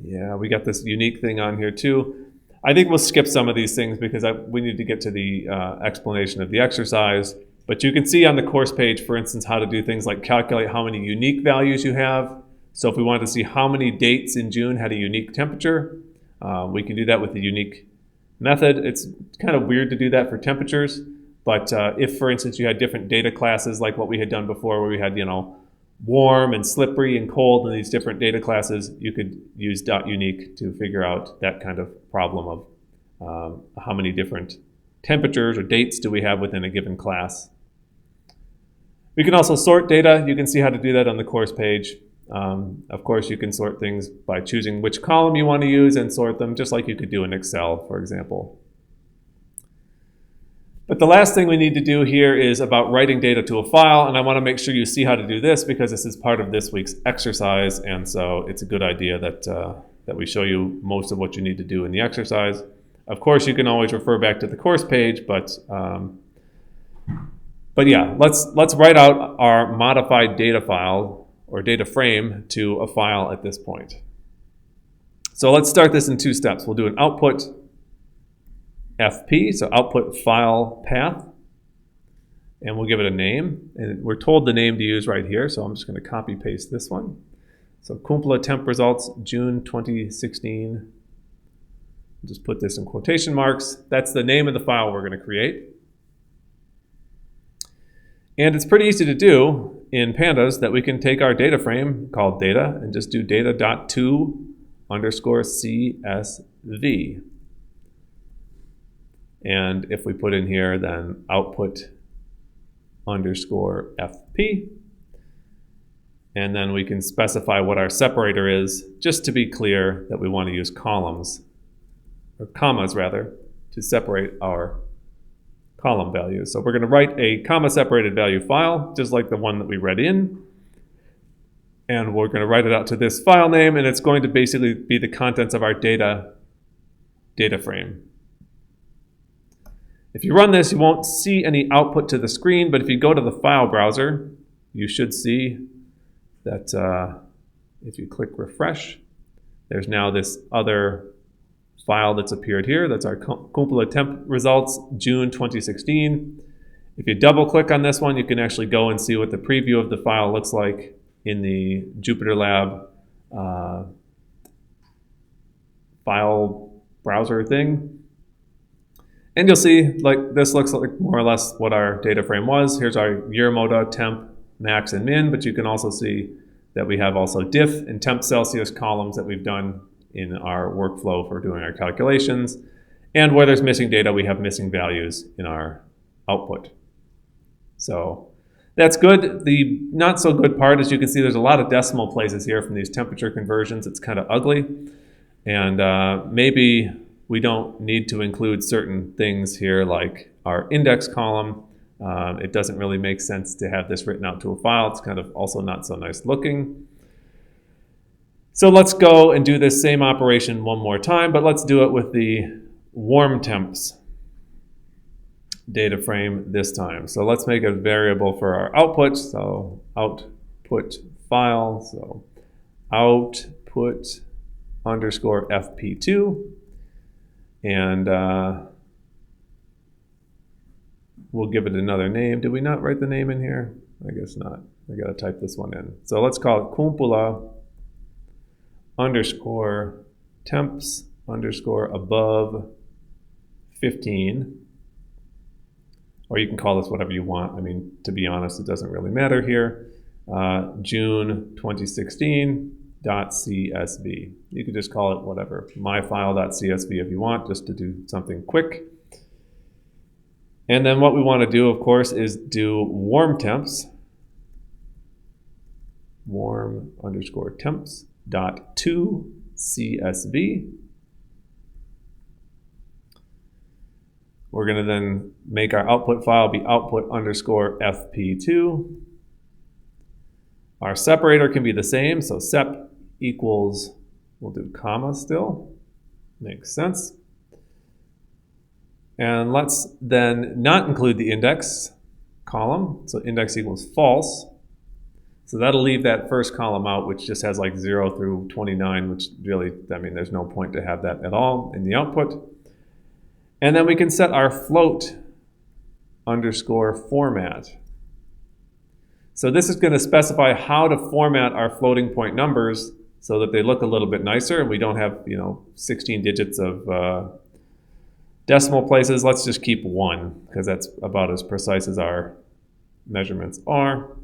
Yeah, we got this unique thing on here too. I think we'll skip some of these things because we need to get to the explanation of the exercise. But you can see on the course page, for instance, how to do things like calculate how many unique values you have. So if we wanted to see how many dates in June had a unique temperature, we can do that with the unique method. It's kind of weird to do that for temperatures. But if, for instance, you had different data classes like what we had done before where we had, warm and slippery and cold in these different data classes, you could use .unique to figure out that kind of problem of how many different temperatures or dates do we have within a given class. We can also sort data. You can see how to do that on the course page. Of course, you can sort things by choosing which column you want to use and sort them, just like you could do in Excel, for example. But the last thing we need to do here is about writing data to a file, and I want to make sure you see how to do this because this is part of this week's exercise, and so it's a good idea that we show you most of what you need to do in the exercise. Of course, you can always refer back to the course page, but yeah, let's write out our modified data file or data frame to a file at this point. So let's start this in 2 steps. We'll do an output FP, so output file path, and we'll give it a name. And we're told the name to use right here, so I'm just going to copy paste this one. So Kumpula temp results June 2016. Just put this in quotation marks. That's the name of the file we're going to create. And it's pretty easy to do in pandas that we can take our data frame called data and just do data.to_CSV. And if we put in here, then output _FP. And then we can specify what our separator is, just to be clear that we want to use columns, or commas rather, to separate our column values. So we're going to write a comma-separated value file, just like the one that we read in. And we're going to write it out to this file name, and it's going to basically be the contents of our data frame. If you run this, you won't see any output to the screen, but if you go to the file browser, you should see that if you click refresh, there's now this other file that's appeared here. That's our Kumpula temp results, June 2016. If you double click on this one, you can actually go and see what the preview of the file looks like in the Jupyter Lab file browser thing. And you'll see like this looks like more or less what our data frame was. Here's our year moda, temp, max, and min, but you can also see that we have also diff and temp Celsius columns that we've done in our workflow for doing our calculations. And where there's missing data, we have missing values in our output. So that's good. The not so good part is you can see there's a lot of decimal places here from these temperature conversions. It's kind of ugly. And maybe we don't need to include certain things here like our index column. It doesn't really make sense to have this written out to a file. It's kind of also not so nice looking. So let's go and do this same operation one more time, but let's do it with the warm temps data frame this time. So let's make a variable for our output. So output file, so output output underscore fp2, and we'll give it another name. Did we not write the name in here? I guess not. I got to type this one in. So let's call it kumpula underscore temps underscore above 15. Or you can call this whatever you want. I mean, to be honest, it doesn't really matter here. June 2016.csv. You could just call it whatever, myfile.csv if you want, just to do something quick. And then what we want to do, of course, is do warm temps, warm underscore temps dot to CSV. We're going to then make our output file be output underscore fp2. Our separator can be the same, so sep equals, we'll do comma still, makes sense. And let's then not include the index column, so index equals false. So that'll leave that first column out, which just has like 0 through 29, which really, I mean, there's no point to have that at all in the output. And then we can set our float underscore format. So this is going to specify how to format our floating point numbers so that they look a little bit nicer and we don't have, 16 digits of decimal places. Let's just keep 1 because that's about as precise as our measurements are.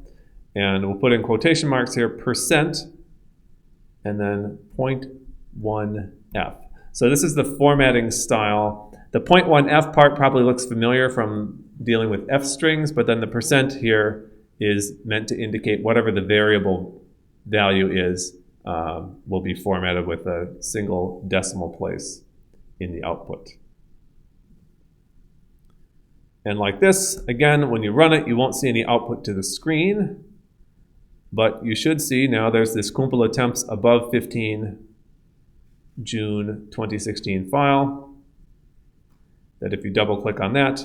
And we'll put in quotation marks here, percent, and then 0.1f. So this is the formatting style. The 0.1f part probably looks familiar from dealing with f strings, but then the percent here is meant to indicate whatever the variable value is will be formatted with a single decimal place in the output. And like this, again, when you run it, you won't see any output to the screen, but you should see now there's this kumpula temps above 15 June 2016 file that if you double click on that,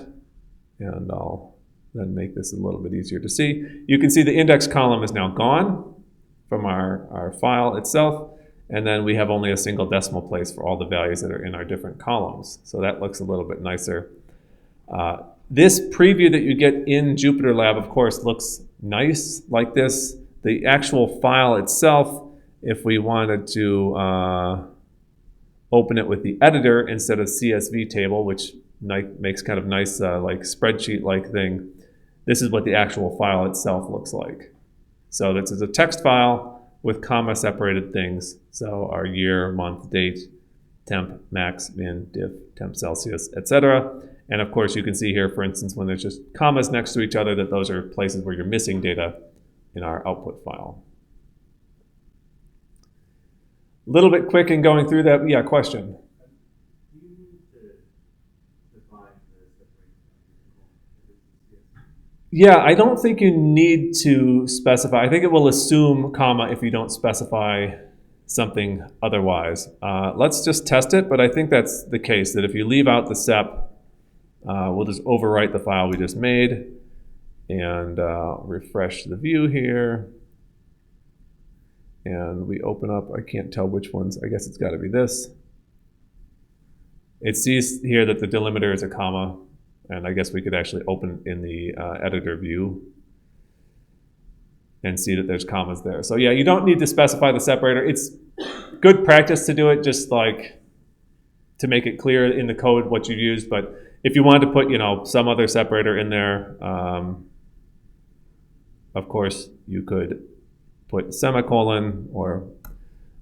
and I'll then make this a little bit easier to see, you can see the index column is now gone from our file itself, and then we have only a single decimal place for all the values that are in our different columns. So that looks a little bit nicer. This preview that you get in JupyterLab, of course, looks nice like this. The actual file itself, if we wanted to open it with the editor instead of CSV table, which makes kind of nice like spreadsheet-like thing, this is what the actual file itself looks like. So this is a text file with comma-separated things. So our year, month, date, temp, max, min, diff, temp Celsius, etc. And of course, you can see here, for instance, when there's just commas next to each other, that those are places where you're missing data in our output file. A little bit quick in going through that. Yeah, question? Do you need to define the separation? Yeah, I don't think you need to specify. I think it will assume comma if you don't specify something otherwise. Let's just test it, but I think that's the case, that if you leave out the sep, we'll just overwrite the file we just made and refresh the view here. And we open up, I can't tell which ones, I guess it's got to be this. It sees here that the delimiter is a comma, and I guess we could actually open in the editor view and see that there's commas there. So yeah, you don't need to specify the separator. It's good practice to do it, just like to make it clear in the code what you used. But if you wanted to put, some other separator in there, of course, you could put semicolon or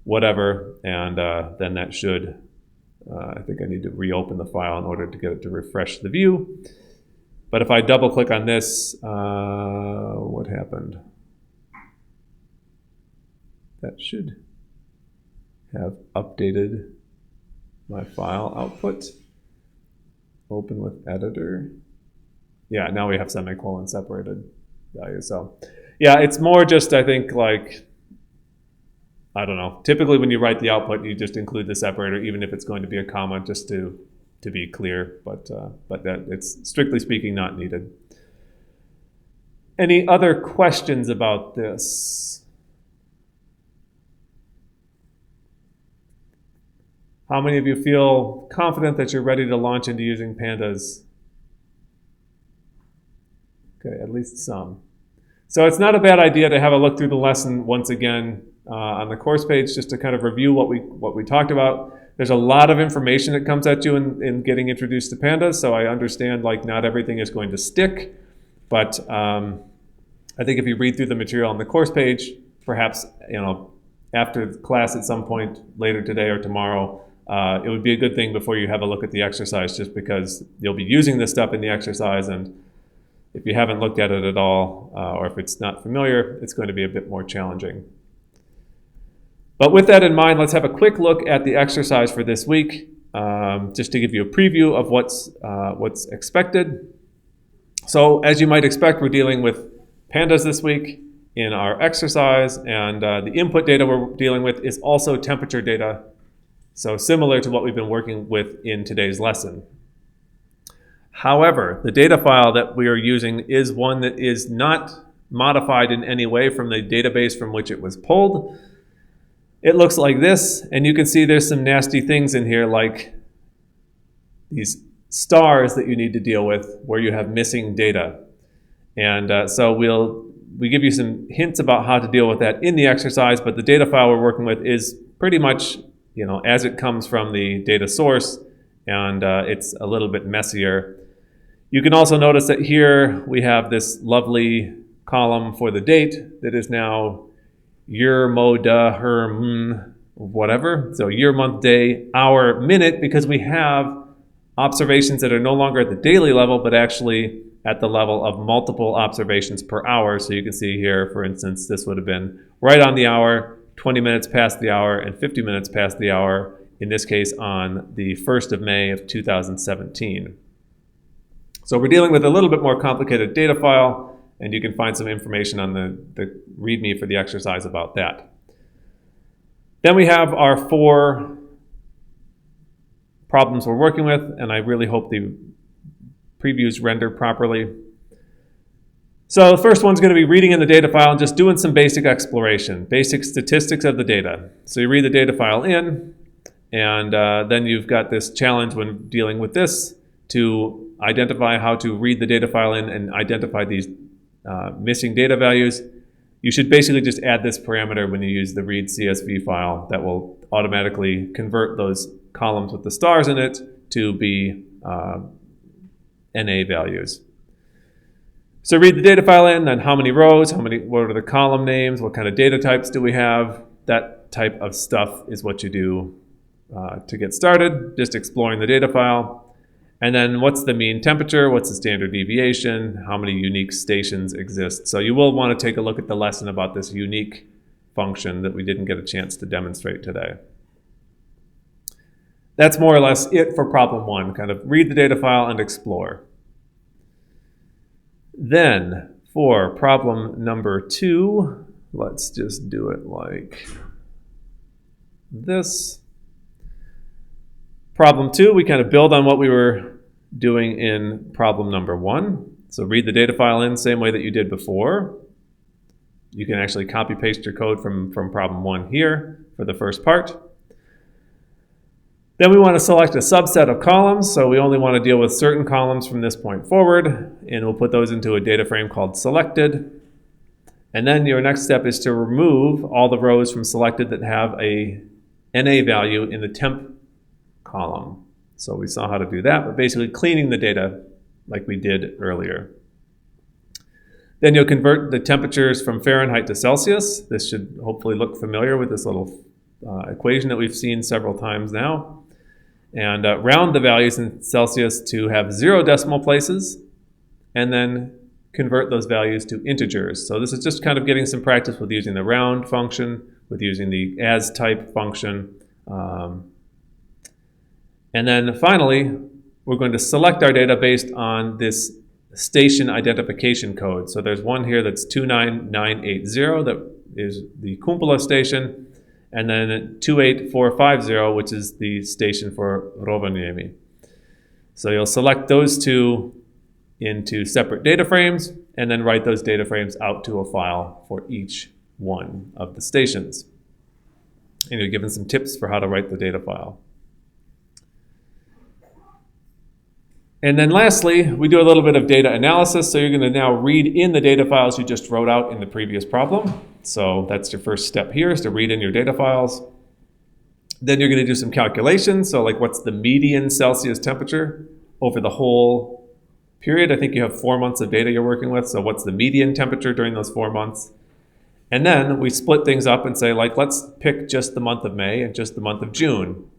whatever, and then that should, I think I need to reopen the file in order to get it to refresh the view. But if I double click on this, what happened? That should have updated my file output. Open with editor. Yeah, now we have semicolon separated values. So yeah, it's more just, I think, like, I don't know. Typically when you write the output, you just include the separator, even if it's going to be a comma, just to be clear. But that it's strictly speaking not needed. Any other questions about this? How many of you feel confident that you're ready to launch into using pandas? Okay, at least some. So it's not a bad idea to have a look through the lesson once again on the course page, just to kind of review what we talked about. There's a lot of information that comes at you in getting introduced to pandas, so I understand like not everything is going to stick, but I think if you read through the material on the course page, perhaps after class at some point later today or tomorrow, it would be a good thing before you have a look at the exercise, just because you'll be using this stuff in the exercise, and if you haven't looked at it at all, or if it's not familiar, it's going to be a bit more challenging. But with that in mind, let's have a quick look at the exercise for this week, just to give you a preview of what's expected. So as you might expect, we're dealing with pandas this week in our exercise, and the input data we're dealing with is also temperature data, so similar to what we've been working with in today's lesson. However, the data file that we are using is one that is not modified in any way from the database from which it was pulled. It looks like this, and you can see there's some nasty things in here, like these stars that you need to deal with where you have missing data. And so we give you some hints about how to deal with that in the exercise, but the data file we're working with is pretty much as it comes from the data source, and it's a little bit messier. You can also notice that here we have this lovely column for the date that is now year, mo, da, her, whatever. So year, month, day, hour, minute, because we have observations that are no longer at the daily level, but actually at the level of multiple observations per hour. So you can see here, for instance, this would have been right on the hour, 20 minutes past the hour, and 50 minutes past the hour, in this case on the 1st of May of 2017. So we're dealing with a little bit more complicated data file, and you can find some information on the README for the exercise about that. Then we have our 4 problems we're working with, and I really hope the previews render properly. So the first one's going to be reading in the data file and just doing some basic exploration, basic statistics of the data. So you read the data file in, and then you've got this challenge when dealing with this to identify how to read the data file in and identify these missing data values. You should basically just add this parameter when you use the read CSV file that will automatically convert those columns with the stars in it to be NA values. So read the data file in, then how many rows, what are the column names, what kind of data types do we have? That type of stuff is what you do to get started, just exploring the data file. And then what's the mean temperature, what's the standard deviation, how many unique stations exist. So you will want to take a look at the lesson about this unique function that we didn't get a chance to demonstrate today. That's more or less it for problem 1, kind of read the data file and explore. Then for problem number 2, let's just do it like this. Problem 2, we kind of build on what we were doing in problem number 1. So read the data file in the same way that you did before. You can actually copy paste your code from problem 1 here for the first part. Then we want to select a subset of columns, so we only want to deal with certain columns from this point forward, and we'll put those into a data frame called selected. And then your next step is to remove all the rows from selected that have a NA value in the temp column. So we saw how to do that, but basically cleaning the data like we did earlier. Then you'll convert the temperatures from Fahrenheit to Celsius. This should hopefully look familiar with this little equation that we've seen several times now. And round the values in Celsius to have 0 decimal places, and then convert those values to integers. So this is just kind of getting some practice with using the round function, with using the as type function. And then finally, we're going to select our data based on this station identification code. So there's one here that's 29980 that is the Kumpula station, and then 28450, which is the station for Rovaniemi. So you'll select those two into separate data frames, and then write those data frames out to a file for each one of the stations. And you're given some tips for how to write the data file. And then lastly, we do a little bit of data analysis. So you're going to now read in the data files you just wrote out in the previous problem. So that's your first step here, is to read in your data files. Then you're going to do some calculations. So like, what's the median Celsius temperature over the whole period? I think you have 4 months of data you're working with. So what's the median temperature during those 4 months? And then we split things up and say, like, let's pick just the month of May and just the month of June,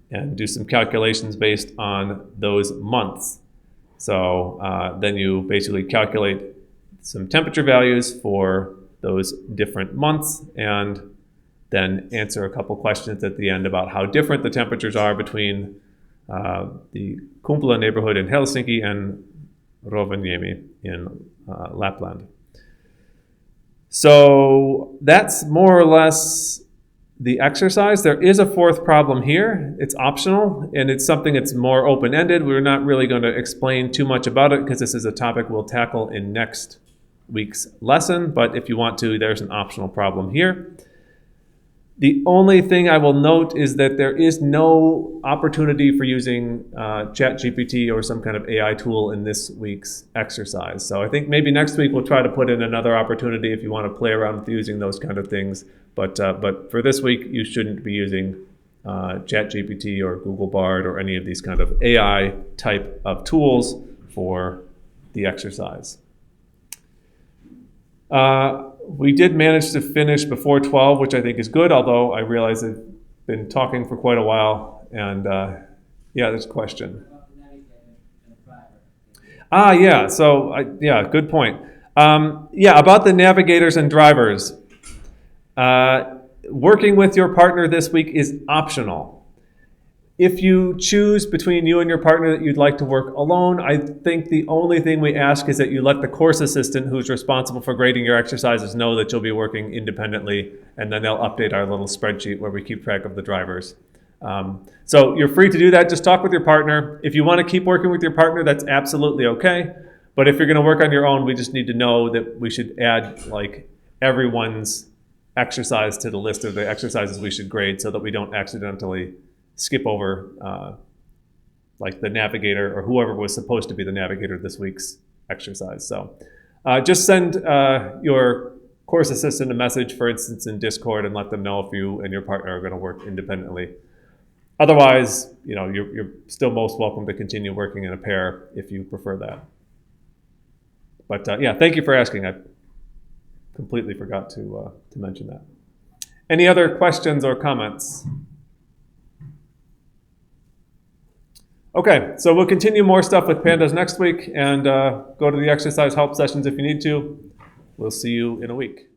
and do some calculations based on those months. So then you basically calculate some temperature values for those different months, and then answer a couple questions at the end about how different the temperatures are between the Kumpula neighborhood in Helsinki and Rovaniemi in Lapland. So that's more or less the exercise. There is a fourth problem here. It's optional, and it's something that's more open-ended. We're not really going to explain too much about it because this is a topic we'll tackle in next week's lesson. But if you want to, there's an optional problem here. The only thing I will note is that there is no opportunity for using ChatGPT or some kind of AI tool in this week's exercise. So I think maybe next week we'll try to put in another opportunity if you want to play around with using those kind of things. But for this week, you shouldn't be using ChatGPT or Google Bard or any of these kind of AI type of tools for the exercise. We did manage to finish before 12, which I think is good, although I realize I've been talking for quite a while. And yeah, there's a question. Yeah. So, yeah, good point. Yeah, about the navigators and drivers. Working with your partner this week is optional. If you choose between you and your partner that you'd like to work alone, I think the only thing we ask is that you let the course assistant who's responsible for grading your exercises know that you'll be working independently, and then they'll update our little spreadsheet where we keep track of the drivers. So you're free to do that. Just talk with your partner. If you want to keep working with your partner, that's absolutely okay. But if you're going to work on your own, we just need to know that we should add like everyone's exercise to the list of the exercises we should grade so that we don't accidentally skip over like the navigator or whoever was supposed to be the navigator this week's exercise. So just send your course assistant a message, for instance, in Discord, and let them know if you and your partner are going to work independently. Otherwise, you know, you're still most welcome to continue working in a pair if you prefer that. But yeah, thank you for asking. I completely forgot to mention that. Any other questions or comments? Okay, so we'll continue more stuff with pandas next week, and go to the exercise help sessions if you need to. We'll see you in a week.